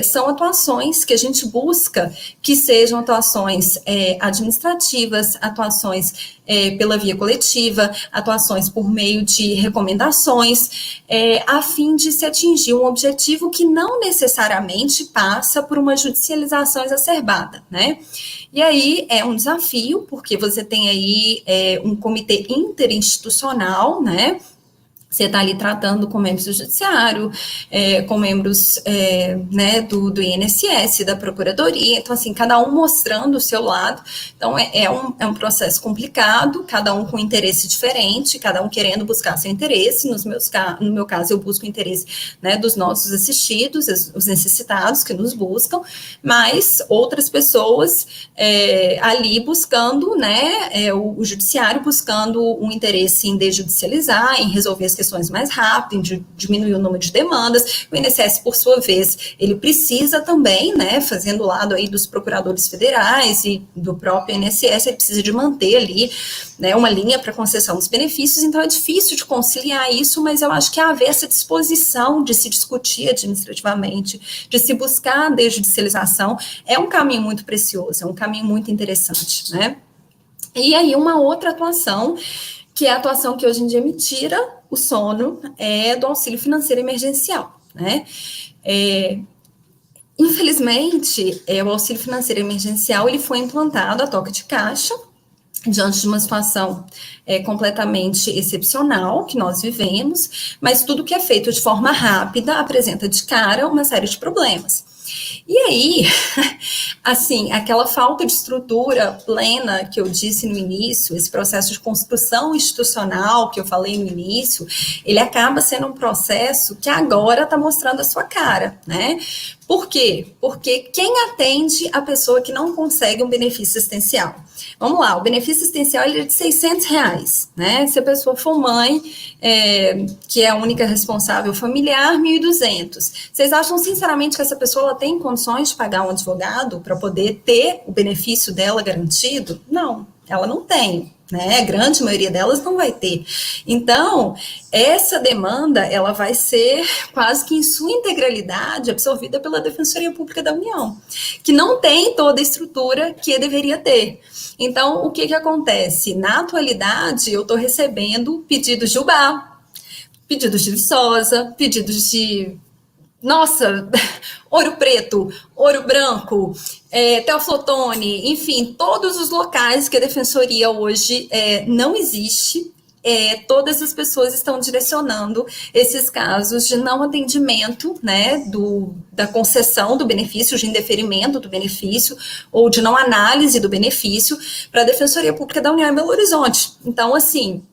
são atuações que a gente busca que sejam atuações administrativas, atuações pela via coletiva, atuações por meio de recomendações, a fim de se atingir um objetivo que não necessariamente passa por uma judicialização exacerbada, né? E aí é um desafio, porque você tem aí um comitê interinstitucional, né? Você está ali tratando com membros do judiciário, com membros né, do INSS, da Procuradoria, então, assim, cada um mostrando o seu lado. Então, é um processo complicado, cada um com interesse diferente, cada um querendo buscar seu interesse. No meu caso, eu busco o interesse, né, dos nossos assistidos, os necessitados que nos buscam, mas outras pessoas ali buscando, né, o judiciário buscando um interesse em desjudicializar, em resolver as questões mais rápido, em diminuir o número de demandas. O INSS, por sua vez, ele precisa também, né, fazendo o lado aí dos procuradores federais e do próprio INSS, ele precisa de manter ali, né, uma linha para concessão dos benefícios, então é difícil de conciliar isso, mas eu acho que haver essa disposição de se discutir administrativamente, de se buscar a desjudicialização, é um caminho muito precioso, é um caminho muito interessante, né? E aí uma outra atuação, que é a atuação que hoje em dia me tira o sono, é do auxílio financeiro emergencial, né? Infelizmente, o auxílio financeiro emergencial, ele foi implantado a toque de caixa, diante de uma situação completamente excepcional que nós vivemos, mas tudo que é feito de forma rápida apresenta de cara uma série de problemas. E aí, assim, aquela falta de estrutura plena que eu disse no início, esse processo de construção institucional que eu falei no início, ele acaba sendo um processo que agora está mostrando a sua cara, né? Por quê? Porque quem atende a pessoa que não consegue um benefício assistencial? Vamos lá, o benefício assistencial ele é de R$600, né? Se a pessoa for mãe, que é a única responsável familiar, 1.200. Vocês acham, sinceramente, que essa pessoa ela tem condições de pagar um advogado para poder ter o benefício dela garantido? Não, ela não tem. Né? A grande maioria delas não vai ter. Então, essa demanda, ela vai ser quase que em sua integralidade absorvida pela Defensoria Pública da União, que não tem toda a estrutura que deveria ter. Então, o que acontece? Na atualidade, eu estou recebendo pedidos de UBA, pedidos de Viçosa, pedidos de... Nossa, Ouro Preto, Ouro Branco, Teófilo Otoni, enfim, todos os locais que a Defensoria hoje não existe, todas as pessoas estão direcionando esses casos de não atendimento, né, da concessão do benefício, de indeferimento do benefício, ou de não análise do benefício, para a Defensoria Pública da União em Belo Horizonte. Então, assim...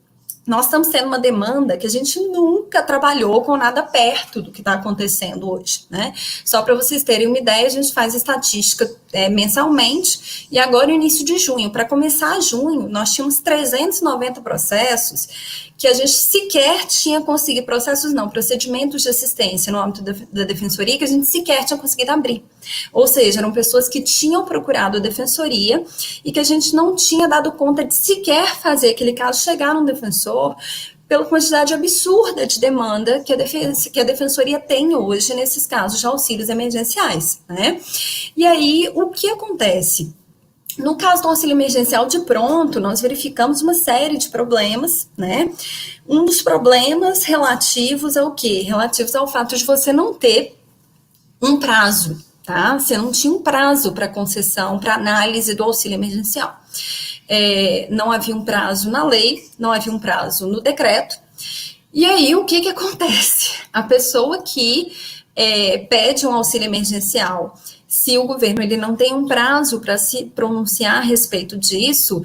nós estamos tendo uma demanda que a gente nunca trabalhou com nada perto do que está acontecendo hoje, né? Só para vocês terem uma ideia, a gente faz estatística mensalmente, e agora, no início de junho, para começar junho, nós tínhamos 390 processos que a gente sequer tinha conseguido, procedimentos de assistência no âmbito da Defensoria, que a gente sequer tinha conseguido abrir. Ou seja, eram pessoas que tinham procurado a Defensoria e que a gente não tinha dado conta de sequer fazer aquele caso chegar num defensor, pela quantidade absurda de demanda que a Defensoria tem hoje nesses casos de auxílios emergenciais, né? E aí, o que acontece? No caso do auxílio emergencial, de pronto, nós verificamos uma série de problemas, né? Um dos problemas relativos ao quê? Relativos ao fato de você não ter um prazo, tá? Você não tinha um prazo para concessão, para análise do auxílio emergencial. Não havia um prazo na lei, não havia um prazo no decreto. E aí, o que acontece? A pessoa que pede um auxílio emergencial, se o governo ele não tem um prazo para se pronunciar a respeito disso,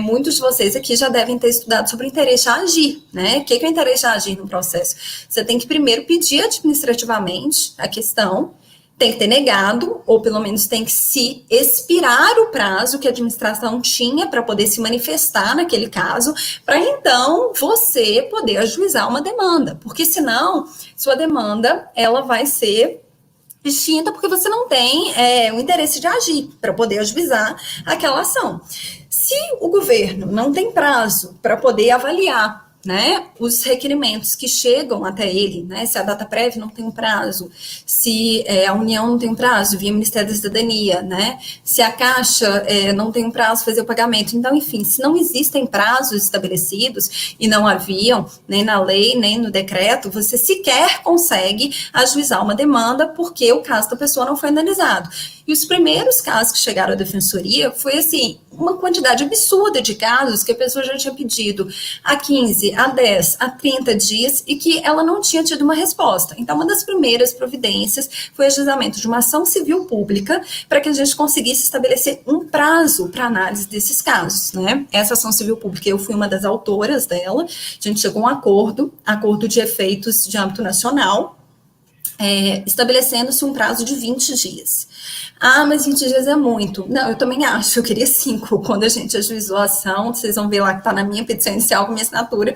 muitos de vocês aqui já devem ter estudado sobre o interesse a agir, né? O que é o interesse a agir no processo? Você tem que primeiro pedir administrativamente a questão, tem que ter negado, ou pelo menos tem que se expirar o prazo que a administração tinha para poder se manifestar naquele caso, para então você poder ajuizar uma demanda, porque senão sua demanda ela vai ser extinta porque você não tem o interesse de agir para poder ajuizar aquela ação. Se o governo não tem prazo para poder avaliar, né, os requerimentos que chegam até ele, né, se a DataPrev não tem um prazo, se a União não tem um prazo, via Ministério da Cidadania, né, se a Caixa não tem um prazo fazer o pagamento, então, enfim, se não existem prazos estabelecidos, e não haviam, nem na lei, nem no decreto, você sequer consegue ajuizar uma demanda porque o caso da pessoa não foi analisado. E os primeiros casos que chegaram à defensoria foi, assim, uma quantidade absurda de casos que a pessoa já tinha pedido há 15, há 10, há 30 dias e que ela não tinha tido uma resposta. Então, uma das primeiras providências foi o ajuizamento de uma ação civil pública para que a gente conseguisse estabelecer um prazo para análise desses casos, né? Essa ação civil pública, eu fui uma das autoras dela, a gente chegou a um acordo de efeitos de âmbito nacional, estabelecendo-se um prazo de 20 dias. Ah, mas 20 dias é muito. Não, eu também acho, eu queria 5. Quando a gente ajuizou a ação, vocês vão ver lá que está na minha petição inicial com minha assinatura.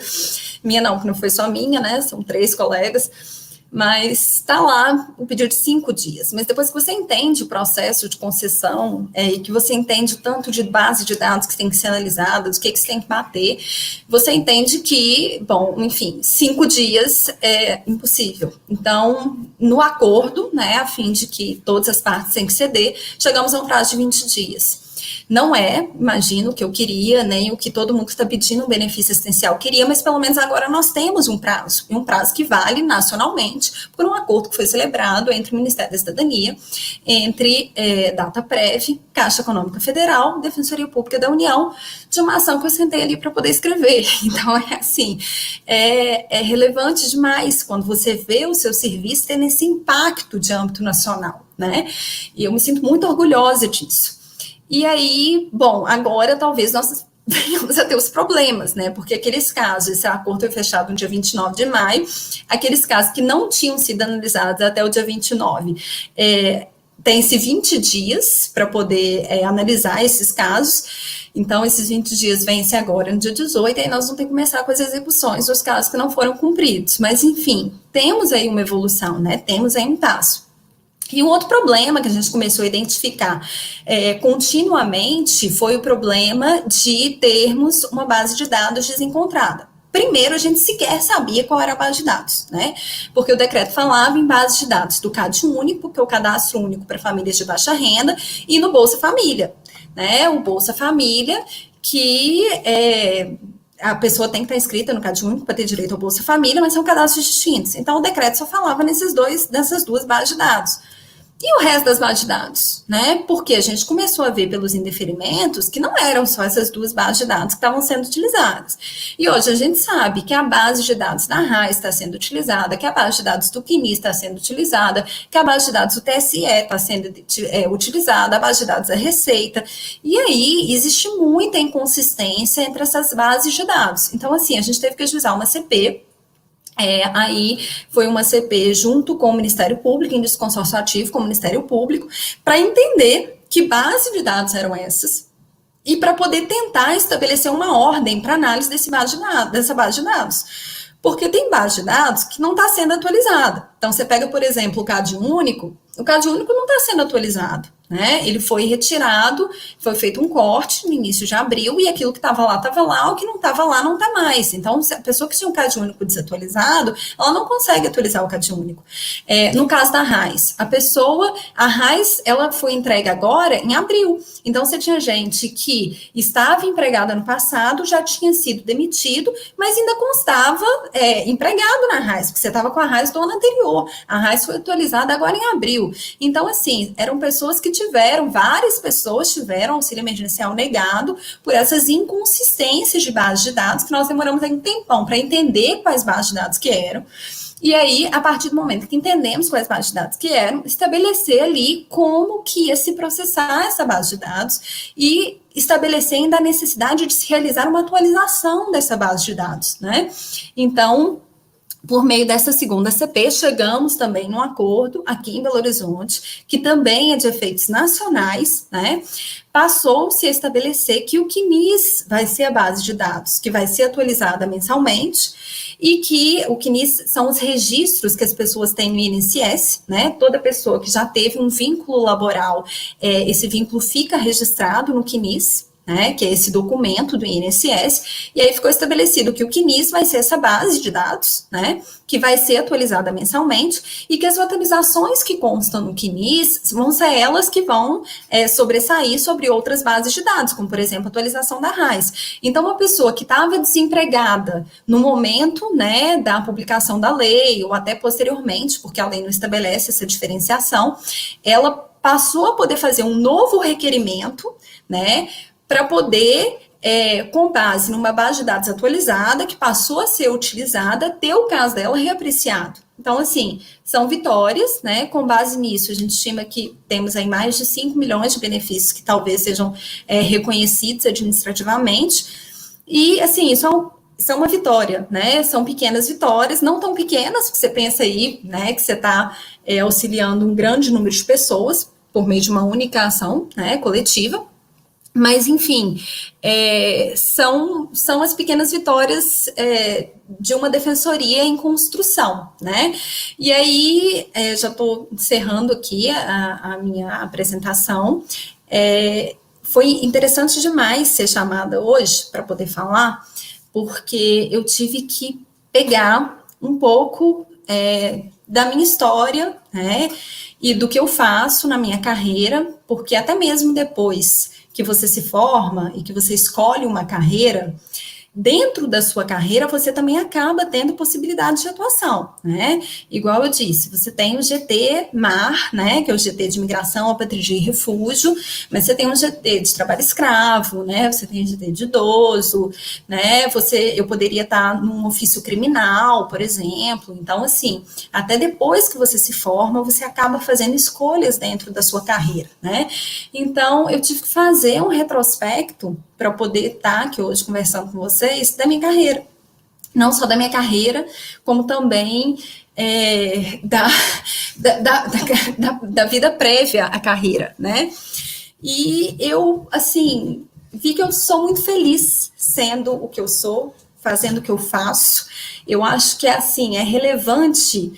Minha não, que não foi só minha, né? São 3 colegas. Mas está lá o pedido de 5 dias. Mas depois que você entende o processo de concessão e que você entende o tanto de base de dados que tem que ser analisada, do que você tem que bater, você entende que, bom, enfim, 5 dias é impossível. Então, no acordo, né, a fim de que todas as partes têm que ceder, chegamos a um prazo de 20 dias. Não imagino, o que eu queria, nem o que todo mundo que está pedindo um benefício assistencial queria, mas pelo menos agora nós temos um prazo, e um prazo que vale nacionalmente por um acordo que foi celebrado entre o Ministério da Cidadania, entre Dataprev, Caixa Econômica Federal, Defensoria Pública da União, de uma ação que eu sentei ali para poder escrever. Então, é relevante demais quando você vê o seu serviço tendo esse impacto de âmbito nacional, né? E eu me sinto muito orgulhosa disso. E aí, bom, agora talvez nós venhamos a ter os problemas, né? Porque aqueles casos, esse acordo foi fechado no dia 29 de maio, aqueles casos que não tinham sido analisados até o dia 29, tem-se 20 dias para poder analisar esses casos. Então, esses 20 dias vencem agora no dia 18, e aí nós vamos ter que começar com as execuções dos casos que não foram cumpridos. Mas, enfim, temos aí uma evolução, né? Temos aí um passo. E um outro problema que a gente começou a identificar continuamente foi o problema de termos uma base de dados desencontrada. Primeiro, a gente sequer sabia qual era a base de dados, né? Porque o decreto falava em base de dados do CAD único, que é o cadastro único para famílias de baixa renda, e no Bolsa Família, né? O Bolsa Família, que a pessoa tem que estar inscrita no CAD único para ter direito ao Bolsa Família, mas são cadastros distintos. Então, o decreto só falava nessas duas bases de dados. E o resto das bases de dados, né? Porque a gente começou a ver pelos indeferimentos que não eram só essas 2 bases de dados que estavam sendo utilizadas. E hoje a gente sabe que a base de dados da RAIS está sendo utilizada, que a base de dados do CNIS está sendo utilizada, que a base de dados do TSE está sendo utilizada, a base de dados da Receita. E aí existe muita inconsistência entre essas bases de dados. Então, assim, a gente teve que ajuizar uma CP. Aí foi uma CP junto com o Ministério Público, em consórcio ativo com o Ministério Público, para entender que base de dados eram essas e para poder tentar estabelecer uma ordem para análise dessa base de dados. Porque tem base de dados que não está sendo atualizada. Então, você pega, por exemplo, o CAD único não está sendo atualizado, né? Ele foi retirado, foi feito um corte no início de abril, e aquilo que estava lá, o que não estava lá não está mais. Então, se a pessoa que tinha um CAD único desatualizado, ela não consegue atualizar o CAD único. No caso da RAIS, a RAIS, ela foi entregue agora em abril. Então, você tinha gente que estava empregada no passado, já tinha sido demitido, mas ainda constava empregado na RAIS, porque você estava com a RAIS do ano anterior. A RAIS foi atualizada agora em abril. Então, assim, eram pessoas que várias pessoas tiveram auxílio emergencial negado por essas inconsistências de base de dados, que nós demoramos aí um tempão para entender quais bases de dados que eram. E aí, a partir do momento que entendemos quais bases de dados que eram, estabelecer ali como que ia se processar essa base de dados e estabelecer ainda a necessidade de se realizar uma atualização dessa base de dados, né? Então, por meio dessa segunda CP, chegamos também num acordo aqui em Belo Horizonte, que também é de efeitos nacionais, né? Passou-se a estabelecer que o CNIS vai ser a base de dados, que vai ser atualizada mensalmente, e que o CNIS são os registros que as pessoas têm no INSS, né? Toda pessoa que já teve um vínculo laboral, esse vínculo fica registrado no CNIS, né, que é esse documento do INSS, e aí ficou estabelecido que o CNIS vai ser essa base de dados, né, que vai ser atualizada mensalmente, e que as atualizações que constam no CNIS vão ser elas que vão sobressair sobre outras bases de dados, como, por exemplo, a atualização da RAIS. Então, uma pessoa que estava desempregada no momento, né, da publicação da lei, ou até posteriormente, porque a lei não estabelece essa diferenciação, ela passou a poder fazer um novo requerimento, né, para poder, com base numa base de dados atualizada, que passou a ser utilizada, ter o caso dela reapreciado. Então, assim, são vitórias, né? Com base nisso, a gente estima que temos aí mais de 5 milhões de benefícios que talvez sejam reconhecidos administrativamente. E, assim, isso é uma vitória, né? São pequenas vitórias, não tão pequenas, porque você pensa aí, né, que você está auxiliando um grande número de pessoas por meio de uma única ação, né, coletiva. Mas, enfim, são as pequenas vitórias de uma defensoria em construção, né? E aí, já estou encerrando aqui a minha apresentação. Foi interessante demais ser chamada hoje para poder falar, porque eu tive que pegar um pouco da minha história, né? E do que eu faço na minha carreira, porque até mesmo depois que você se forma e que você escolhe uma carreira, dentro da sua carreira você também acaba tendo possibilidades de atuação, né? Igual eu disse, você tem o GT MAR, né, que é o GT de Migração, Apatria e Refúgio, mas você tem o GT de trabalho escravo, né, você tem o GT de idoso, né, eu poderia estar num ofício criminal, por exemplo. Então, assim, até depois que você se forma, você acaba fazendo escolhas dentro da sua carreira, né? Então, eu tive que fazer um retrospecto para poder estar aqui hoje conversando com vocês da minha carreira. Não só da minha carreira, como também da vida prévia à carreira, né? E eu, assim, vi que eu sou muito feliz sendo o que eu sou, fazendo o que eu faço. Eu acho que, assim, é relevante.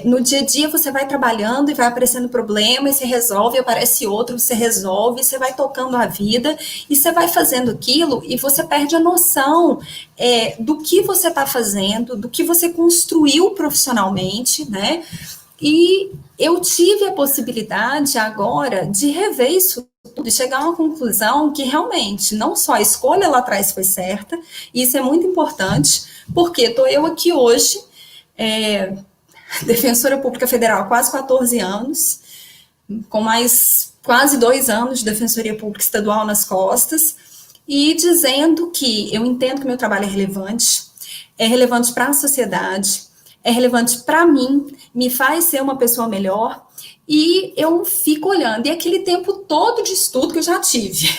No dia a dia você vai trabalhando e vai aparecendo problema, e você resolve, aparece outro, você resolve, você vai tocando a vida, e você vai fazendo aquilo, e você perde a noção do que você está fazendo, do que você construiu profissionalmente, né? E eu tive a possibilidade agora de rever isso, de chegar a uma conclusão que realmente não só a escolha lá atrás foi certa, e isso é muito importante, porque estou eu aqui hoje, defensora pública federal há quase 14 anos, com mais quase 2 anos de defensoria pública estadual nas costas, e dizendo que eu entendo que meu trabalho é relevante para a sociedade, é relevante para mim, me faz ser uma pessoa melhor, e eu fico olhando, e aquele tempo todo de estudo que eu já tive,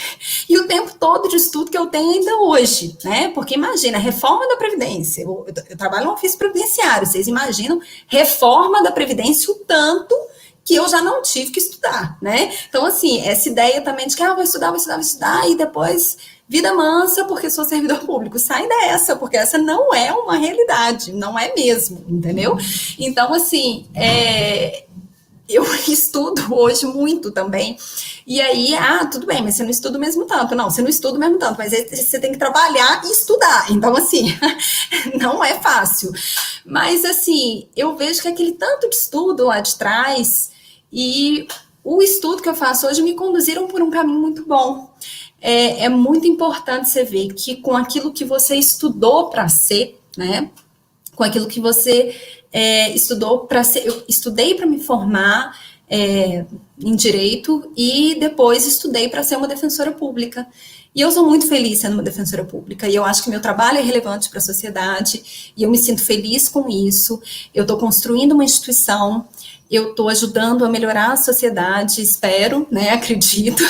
e o tempo todo de estudo que eu tenho ainda hoje, né? Porque imagina, reforma da Previdência, eu trabalho no ofício previdenciário, vocês imaginam, reforma da Previdência, o tanto que eu já não tive que estudar, né? Então, assim, essa ideia também de que vou estudar, e depois vida mansa porque sou servidor público, sai dessa, porque essa não é uma realidade, não é mesmo, entendeu? Então, assim, eu estudo hoje muito também, e aí, tudo bem, mas você não estuda o mesmo tanto. Não, você não estuda o mesmo tanto, mas você tem que trabalhar e estudar, então, assim, não é fácil. Mas, assim, eu vejo que aquele tanto de estudo lá de trás e o estudo que eu faço hoje me conduziram por um caminho muito bom. É muito importante você ver que com aquilo que você estudou para ser, né, com aquilo que você estudou para ser, eu estudei para me formar em direito e depois estudei para ser uma defensora pública. E eu sou muito feliz sendo uma defensora pública, e eu acho que meu trabalho é relevante para a sociedade, e eu me sinto feliz com isso. Eu estou construindo uma instituição, eu estou ajudando a melhorar a sociedade, espero, né, acredito,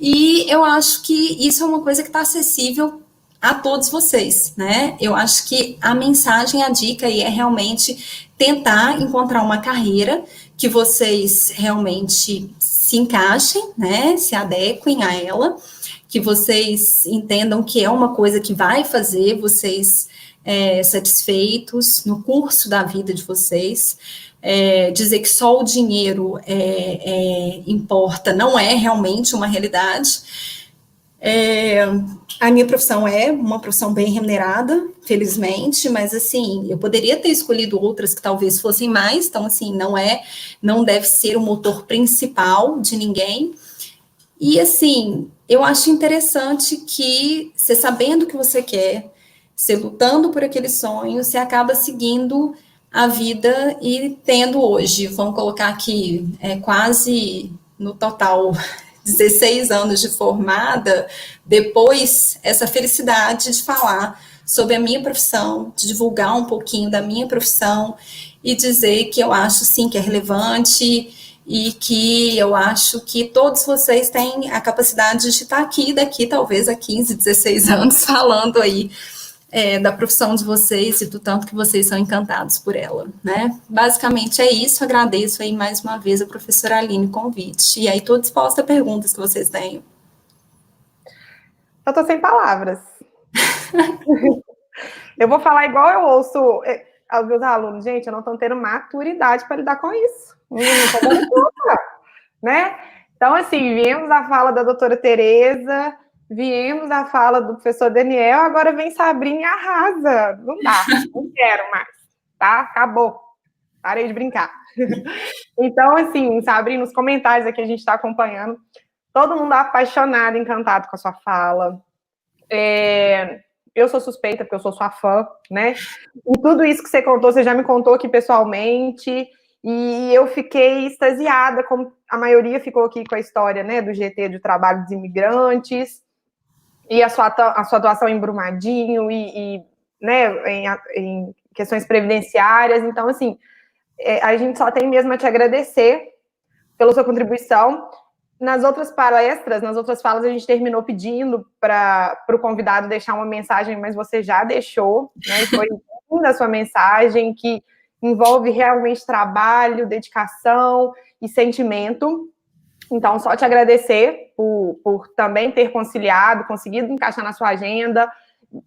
e eu acho que isso é uma coisa que está acessível a todos vocês, né? Eu acho que a mensagem, a dica aí é realmente tentar encontrar uma carreira que vocês realmente se encaixem, né, se adequem a ela, que vocês entendam que é uma coisa que vai fazer vocês satisfeitos no curso da vida de vocês. Dizer que só o dinheiro importa não é realmente uma realidade. A minha profissão é uma profissão bem remunerada, felizmente, mas, assim, eu poderia ter escolhido outras que talvez fossem mais, então, assim, não deve ser o motor principal de ninguém. E, assim, eu acho interessante que, você sabendo o que você quer, você lutando por aquele sonho, você acaba seguindo a vida e tendo hoje, vamos colocar aqui, quase no total 16 anos de formada, depois essa felicidade de falar sobre a minha profissão, de divulgar um pouquinho da minha profissão e dizer que eu acho sim que é relevante e que eu acho que todos vocês têm a capacidade de estar aqui daqui talvez a 15, 16 anos falando aí da profissão de vocês e do tanto que vocês são encantados por ela, né? Basicamente é isso, agradeço aí mais uma vez a professora Aline o convite, e aí estou disposta a perguntas que vocês tenham. Eu estou sem palavras. Eu vou falar igual eu ouço aos meus alunos, gente, eu não estou tendo maturidade para lidar com isso, não estou dando conta, né? Então, assim, viemos a fala da doutora Tereza, viemos a fala do professor Daniel, agora vem Sabrina e arrasa. Não dá, não quero mais, tá? Acabou. Parei de brincar. Então, assim, Sabrina, nos comentários aqui a gente está acompanhando, todo mundo apaixonado, encantado com a sua fala. Eu sou suspeita, porque eu sou sua fã, né? E tudo isso que você contou, você já me contou aqui pessoalmente, e eu fiquei extasiada, como a maioria ficou aqui com a história, né, do GT, do Trabalho dos Imigrantes, e a sua atuação em Brumadinho, né, em questões previdenciárias. Então, assim, a gente só tem mesmo a te agradecer pela sua contribuição. Nas outras palestras, nas outras falas, a gente terminou pedindo para o convidado deixar uma mensagem, mas você já deixou, né? E foi linda a sua mensagem, que envolve realmente trabalho, dedicação e sentimento. Então, só te agradecer por também ter conciliado, conseguido encaixar na sua agenda.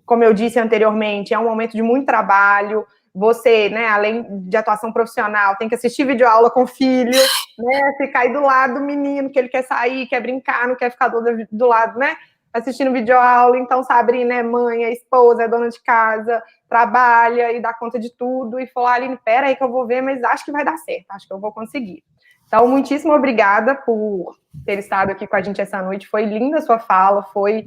Como eu disse anteriormente, é um momento de muito trabalho. Você, né, além de atuação profissional, tem que assistir videoaula com o filho, né, ficar aí do lado do menino, que ele quer sair, quer brincar, não quer ficar do lado, né, assistindo videoaula. Então, Sabrina é mãe, é esposa, é dona de casa, trabalha e dá conta de tudo. E falou, Aline, pera aí que eu vou ver, mas acho que vai dar certo, acho que eu vou conseguir. Então, muitíssimo obrigada por ter estado aqui com a gente essa noite. Foi linda a sua fala, foi...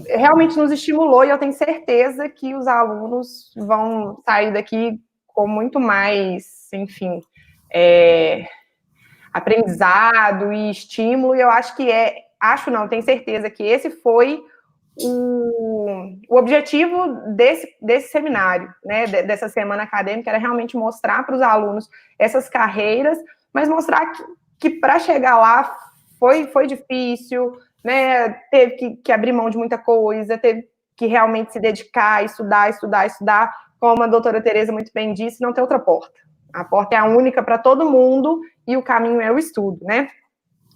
realmente nos estimulou, e eu tenho certeza que os alunos vão sair daqui com muito mais, enfim, aprendizado e estímulo, e eu acho que tenho certeza que esse foi o objetivo desse seminário, né, dessa semana acadêmica, era realmente mostrar para os alunos essas carreiras, mas mostrar que para chegar lá foi difícil, né, teve que abrir mão de muita coisa, teve que realmente se dedicar, estudar, como a doutora Tereza muito bem disse, não tem outra porta. A porta é a única para todo mundo e o caminho é o estudo, né?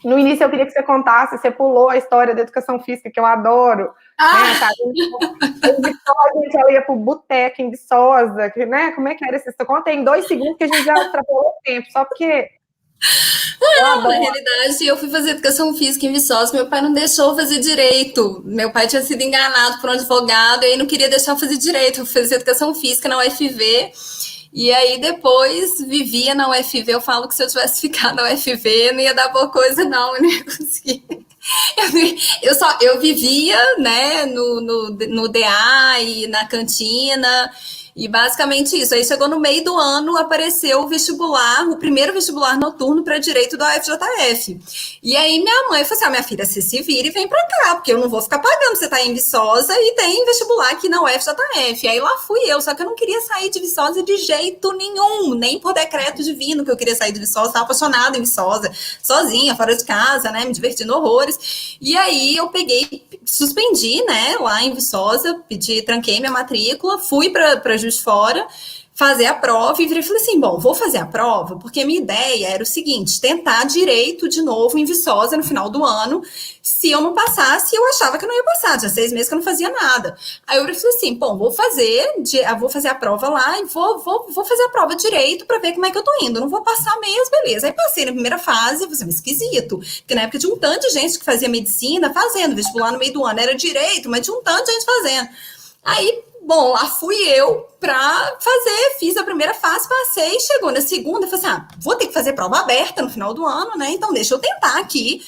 No início eu queria que você contasse, você pulou a história da educação física, que eu adoro, né, sabe? A gente ia para o boteco em Viçosa, né? Como é que era esse? Conta em 2 segundos que a gente já extrapolou o tempo, só porque... Não, na realidade, eu fui fazer educação física em Viçosa, meu pai não deixou fazer direito. Meu pai tinha sido enganado por um advogado e aí não queria deixar eu fazer direito. Eu fiz educação física na UFV e aí depois vivia na UFV. Eu falo que se eu tivesse ficado na UFV não ia dar boa coisa, não, eu não ia conseguir. Eu vivia, né, no DA e na cantina. E basicamente isso. Aí chegou no meio do ano, apareceu o vestibular, o primeiro vestibular noturno para direito da UFJF. E aí minha mãe falou assim, minha filha, você se vira e vem para cá, porque eu não vou ficar pagando, você tá em Viçosa e tem vestibular aqui na UFJF. E aí lá fui eu, só que eu não queria sair de Viçosa de jeito nenhum, nem por decreto divino que eu queria sair de Viçosa, estava apaixonada em Viçosa, sozinha, fora de casa, né, me divertindo horrores. E aí eu suspendi, né, lá em Viçosa, tranquei minha matrícula, fui para Juiz de Fora, fazer a prova, e falei assim, bom, vou fazer a prova, porque a minha ideia era o seguinte, tentar direito de novo em Viçosa no final do ano. Se eu não passasse, eu achava que eu não ia passar, já 6 meses que eu não fazia nada. Aí eu falei assim, bom, vou fazer a prova lá e vou fazer a prova direito para ver como é que eu tô indo, não vou passar mesmo, beleza. Aí passei na primeira fase, foi esquisito, porque na época tinha um tanto de gente que fazia medicina, fazendo vestibular no meio do ano, era direito, mas tinha um tanto de gente fazendo. Aí, bom, lá fui eu para fiz a primeira fase, passei, chegou na segunda, falei assim, vou ter que fazer prova aberta no final do ano, né, então deixa eu tentar aqui,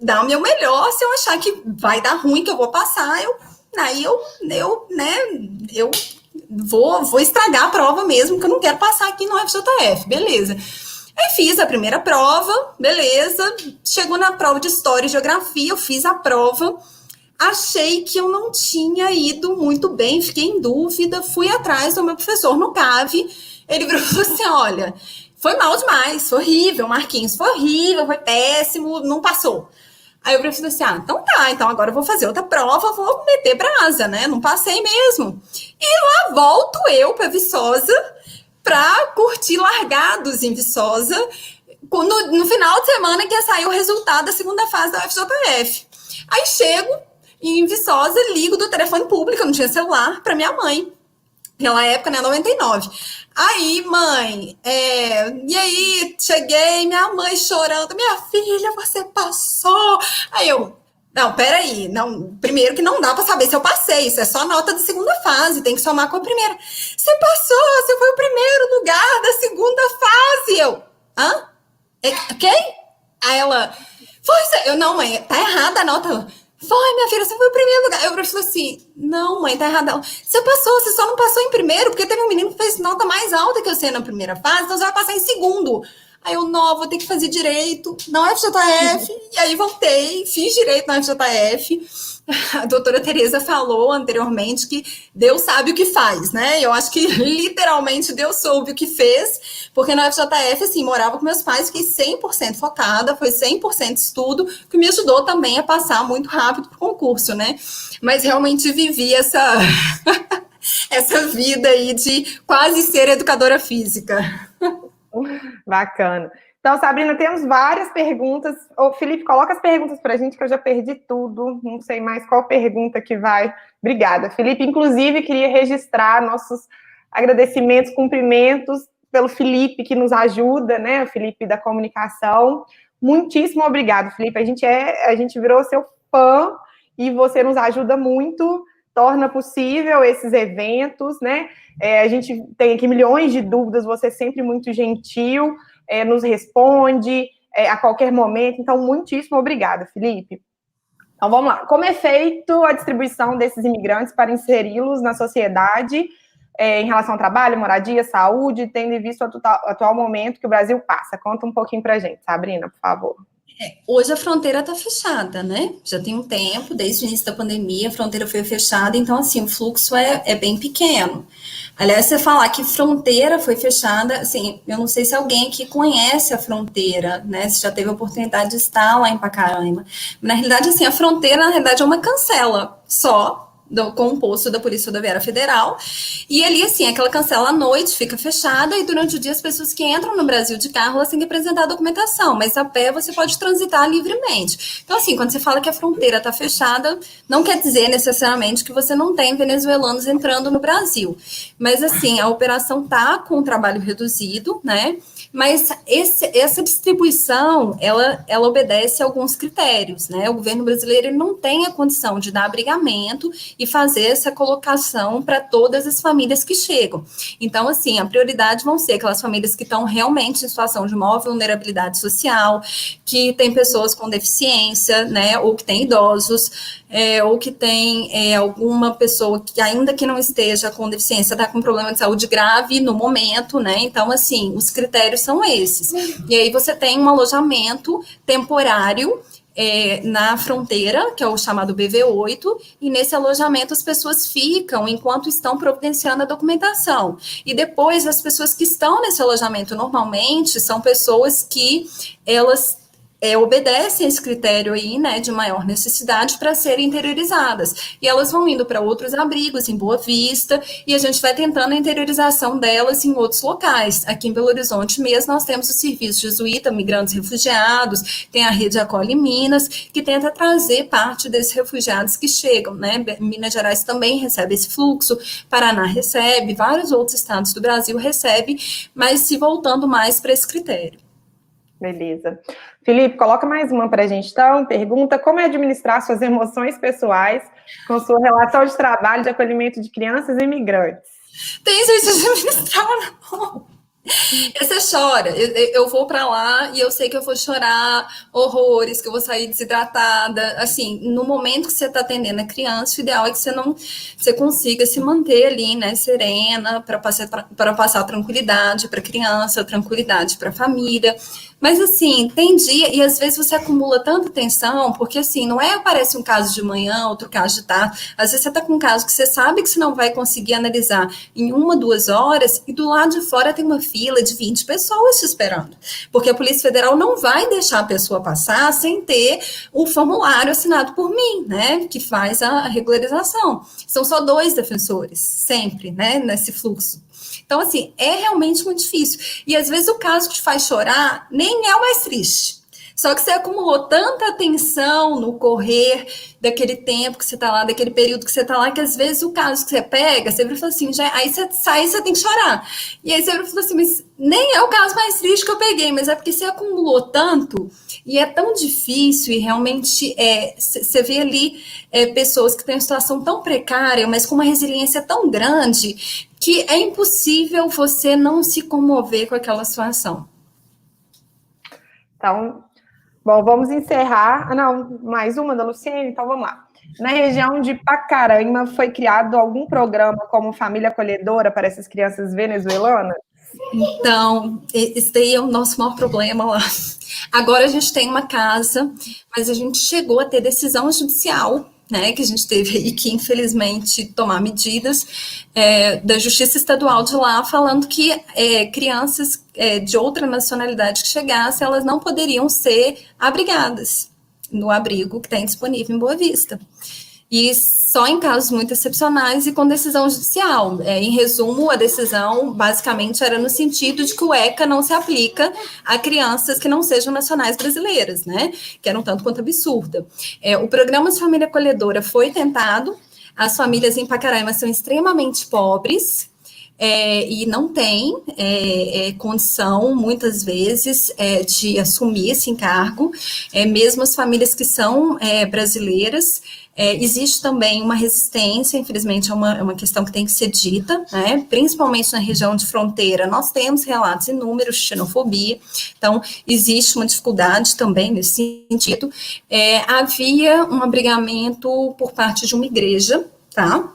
dar o meu melhor, se eu achar que vai dar ruim, que eu vou passar, eu vou estragar a prova mesmo, que eu não quero passar aqui no FJF, beleza. Aí fiz a primeira prova, beleza, chegou na prova de História e Geografia, eu fiz a prova, achei que eu não tinha ido muito bem, fiquei em dúvida, fui atrás do meu professor no CAV, ele virou e falou assim, olha, foi mal demais, foi horrível, Marquinhos, foi horrível, foi péssimo, não passou. Aí eu falei assim, então tá, então agora eu vou fazer outra prova, vou meter brasa, né, não passei mesmo. E lá volto eu para Viçosa, para curtir largados em Viçosa, no final de semana que ia sair o resultado da segunda fase da UFJF. Aí chego em Viçosa, ligo do telefone público, eu não tinha celular, para minha mãe. Naquela época, né, 99. Aí, mãe, e aí, cheguei, minha mãe chorando, minha filha, você passou. Aí eu, não, peraí, não, primeiro que não dá para saber se eu passei, isso é só nota da segunda fase, tem que somar com a primeira. Você passou, você foi o primeiro lugar da segunda fase. Eu, quem? Aí ela, eu não, mãe, tá errada a nota. Foi, minha filha, você foi o primeiro lugar. Eu falei assim, não, mãe, tá errada. Você passou, você só não passou em primeiro, porque teve um menino que fez nota mais alta que você na primeira fase, então você vai passar em segundo. Aí eu, não, vou ter que fazer direito na UFJF, e aí voltei, fiz direito na UFJF. A doutora Tereza falou anteriormente que Deus sabe o que faz, né? Eu acho que literalmente Deus soube o que fez, porque na UFJF, assim, morava com meus pais, fiquei 100% focada, foi 100% estudo, que me ajudou também a passar muito rápido pro concurso, né? Mas realmente vivi essa vida aí de quase ser educadora física. Bacana. Então, Sabrina, temos várias perguntas. Ô, Felipe, coloca as perguntas para a gente, que eu já perdi tudo. Não sei mais qual pergunta que vai. Obrigada, Felipe. Inclusive, queria registrar nossos agradecimentos, cumprimentos pelo Felipe, que nos ajuda, né? O Felipe da comunicação. Muitíssimo obrigado, Felipe. A gente virou seu fã e você nos ajuda muito, torna possível esses eventos, né? A gente tem aqui milhões de dúvidas, você é sempre muito gentil, nos responde a qualquer momento. Então, muitíssimo obrigada, Felipe. Então, vamos lá. Como é feito a distribuição desses imigrantes para inseri-los na sociedade em relação ao trabalho, moradia, saúde, tendo em vista o atual momento que o Brasil passa? Conta um pouquinho para a gente, Sabrina, por favor. Hoje a fronteira está fechada, né? Já tem um tempo, desde o início da pandemia, a fronteira foi fechada, então, assim, o fluxo é bem pequeno. Aliás, você falar que fronteira foi fechada, assim, eu não sei se alguém aqui conhece a fronteira, né? Se já teve a oportunidade de estar lá em Pacaraima. Na realidade, assim, a fronteira, na realidade, é uma cancela só, com o posto da Polícia Rodoviária Federal, e ali, assim, aquela cancela à noite, fica fechada, e durante o dia as pessoas que entram no Brasil de carro, elas têm que apresentar a documentação, mas a pé você pode transitar livremente. Então, assim, quando você fala que a fronteira está fechada, não quer dizer necessariamente que você não tem venezuelanos entrando no Brasil, mas, assim, a operação está com um trabalho reduzido, né, mas essa distribuição, ela obedece a alguns critérios, né, o governo brasileiro ele não tem a condição de dar abrigamento e fazer essa colocação para todas as famílias que chegam. Então, assim, a prioridade vão ser aquelas famílias que estão realmente em situação de maior vulnerabilidade social, que tem pessoas com deficiência, né, ou que tem idosos, ou que tem alguma pessoa que, ainda que não esteja com deficiência, está com problema de saúde grave no momento, né, então, assim, os critérios são esses. E aí você tem um alojamento temporário na fronteira, que é o chamado BV8, e nesse alojamento as pessoas ficam enquanto estão providenciando a documentação. E depois, as pessoas que estão nesse alojamento normalmente são pessoas que elas obedecem esse critério aí, né, de maior necessidade para serem interiorizadas. E elas vão indo para outros abrigos em Boa Vista, e a gente vai tentando a interiorização delas em outros locais. Aqui em Belo Horizonte mesmo, nós temos o Serviço Jesuíta, Migrantes Refugiados, tem a Rede Acolhe Minas, que tenta trazer parte desses refugiados que chegam, né? Minas Gerais também recebe esse fluxo, Paraná recebe, vários outros estados do Brasil recebem, mas se voltando mais para esse critério. Beleza. Felipe, coloca mais uma para a gente, então. Pergunta: como é administrar suas emoções pessoais com sua relação de trabalho de acolhimento de crianças e imigrantes? Tem jeito de administrar, não. Você chora, eu vou para lá e eu sei que eu vou chorar horrores, que eu vou sair desidratada. Assim, no momento que você está atendendo a criança, o ideal é que você consiga se manter ali, né, serena, para passar tranquilidade para a criança, tranquilidade para a família. Mas assim, tem dia, e às vezes você acumula tanta tensão, porque assim, não é aparece um caso de manhã, outro caso de tarde, às vezes você está com um caso que você sabe que você não vai conseguir analisar em 1, 2 horas, e do lado de fora tem uma fila de 20 pessoas te esperando, porque a Polícia Federal não vai deixar a pessoa passar sem ter o formulário assinado por mim, né, que faz a regularização. São só 2 defensores, sempre, né, nesse fluxo. Então, assim, é realmente muito difícil. E, às vezes, o caso que te faz chorar nem é o mais triste. Só que você acumulou tanta tensão no correr daquele tempo que você está lá, daquele período que você está lá, que, às vezes, o caso que você pega, você vira e fala assim, aí você sai e você tem que chorar. E aí você vira e fala assim, mas nem é o caso mais triste que eu peguei, mas é porque você acumulou tanto e é tão difícil e realmente você vê ali pessoas que têm uma situação tão precária, mas com uma resiliência tão grande que é impossível você não se comover com aquela situação. Então, bom, vamos encerrar. Não, mais uma da Luciene, então vamos lá. Na região de Pacaraima, foi criado algum programa como Família Acolhedora para essas crianças venezuelanas? Então, esse daí é o nosso maior problema lá. Agora a gente tem uma casa, mas a gente chegou a ter decisão judicial, né, que a gente teve aí que, infelizmente, tomar medidas da Justiça Estadual de lá, falando que crianças de outra nacionalidade que chegassem, elas não poderiam ser abrigadas no abrigo que tem disponível em Boa Vista. E só em casos muito excepcionais e com decisão judicial. Em resumo, a decisão basicamente era no sentido de que o ECA não se aplica a crianças que não sejam nacionais brasileiras, né? Que era um tanto quanto absurda. O programa de família acolhedora foi tentado, as famílias em Pacaraima são extremamente pobres, e não tem condição, muitas vezes, de assumir esse encargo, mesmo as famílias que são brasileiras. Existe também uma resistência, infelizmente é uma questão que tem que ser dita, né? Principalmente na região de fronteira, nós temos relatos inúmeros de xenofobia, então existe uma dificuldade também nesse sentido. Havia um abrigamento por parte de uma igreja, tá?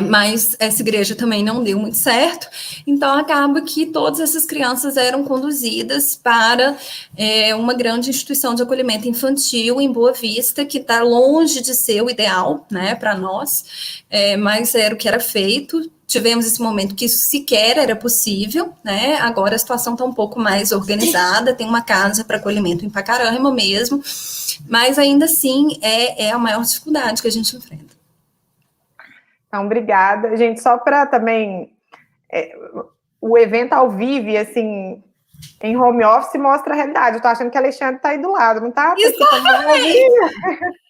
Mas essa igreja também não deu muito certo, então acaba que todas essas crianças eram conduzidas para uma grande instituição de acolhimento infantil em Boa Vista, que está longe de ser o ideal, né, para nós, mas era o que era feito. Tivemos esse momento que isso sequer era possível, né? Agora a situação está um pouco mais organizada, tem uma casa para acolhimento em Pacaraima mesmo, mas ainda assim é a maior dificuldade que a gente enfrenta. Então, obrigada. Gente, só para também... o evento ao vivo, assim, em home office, mostra a realidade. Eu tô achando que a Alexandre tá aí do lado, não tá? Exatamente!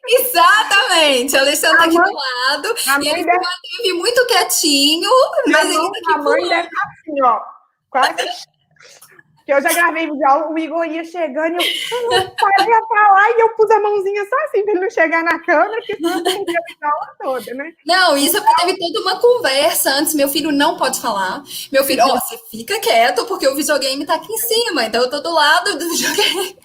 Exatamente! A Alexandre tá aqui do lado, e ele manteve muito quietinho, mas ele tá aqui a mãe deve estar assim, ó, quase... Que eu já gravei vídeo aula, o Igor ia chegando e eu parei a falar e eu pus a mãozinha só assim para ele não chegar na câmera, porque senão eu não ia a aula toda, né? Não, isso é porque teve toda uma conversa antes. Meu filho não pode falar. Meu filho, você fica quieto, porque o videogame tá aqui em cima, então eu tô do lado do videogame.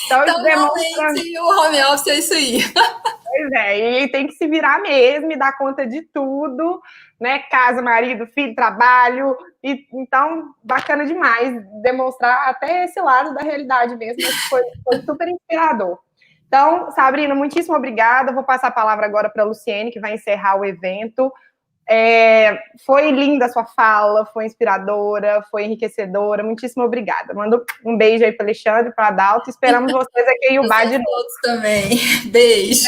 Então realmente, o home office é isso aí. Pois ele tem que se virar mesmo e dar conta de tudo, né? Casa, marido, filho, trabalho. Então, bacana demais demonstrar até esse lado da realidade mesmo. Foi super inspirador. Então, Sabrina, muitíssimo obrigada. Vou passar a palavra agora para a Luciene, que vai encerrar o evento. Foi linda a sua fala, foi inspiradora, foi enriquecedora. Muitíssimo obrigada. Mando um beijo aí para o Alexandre, para a Adalto. Esperamos vocês aqui em Ubá de novo. Todos também. Beijo.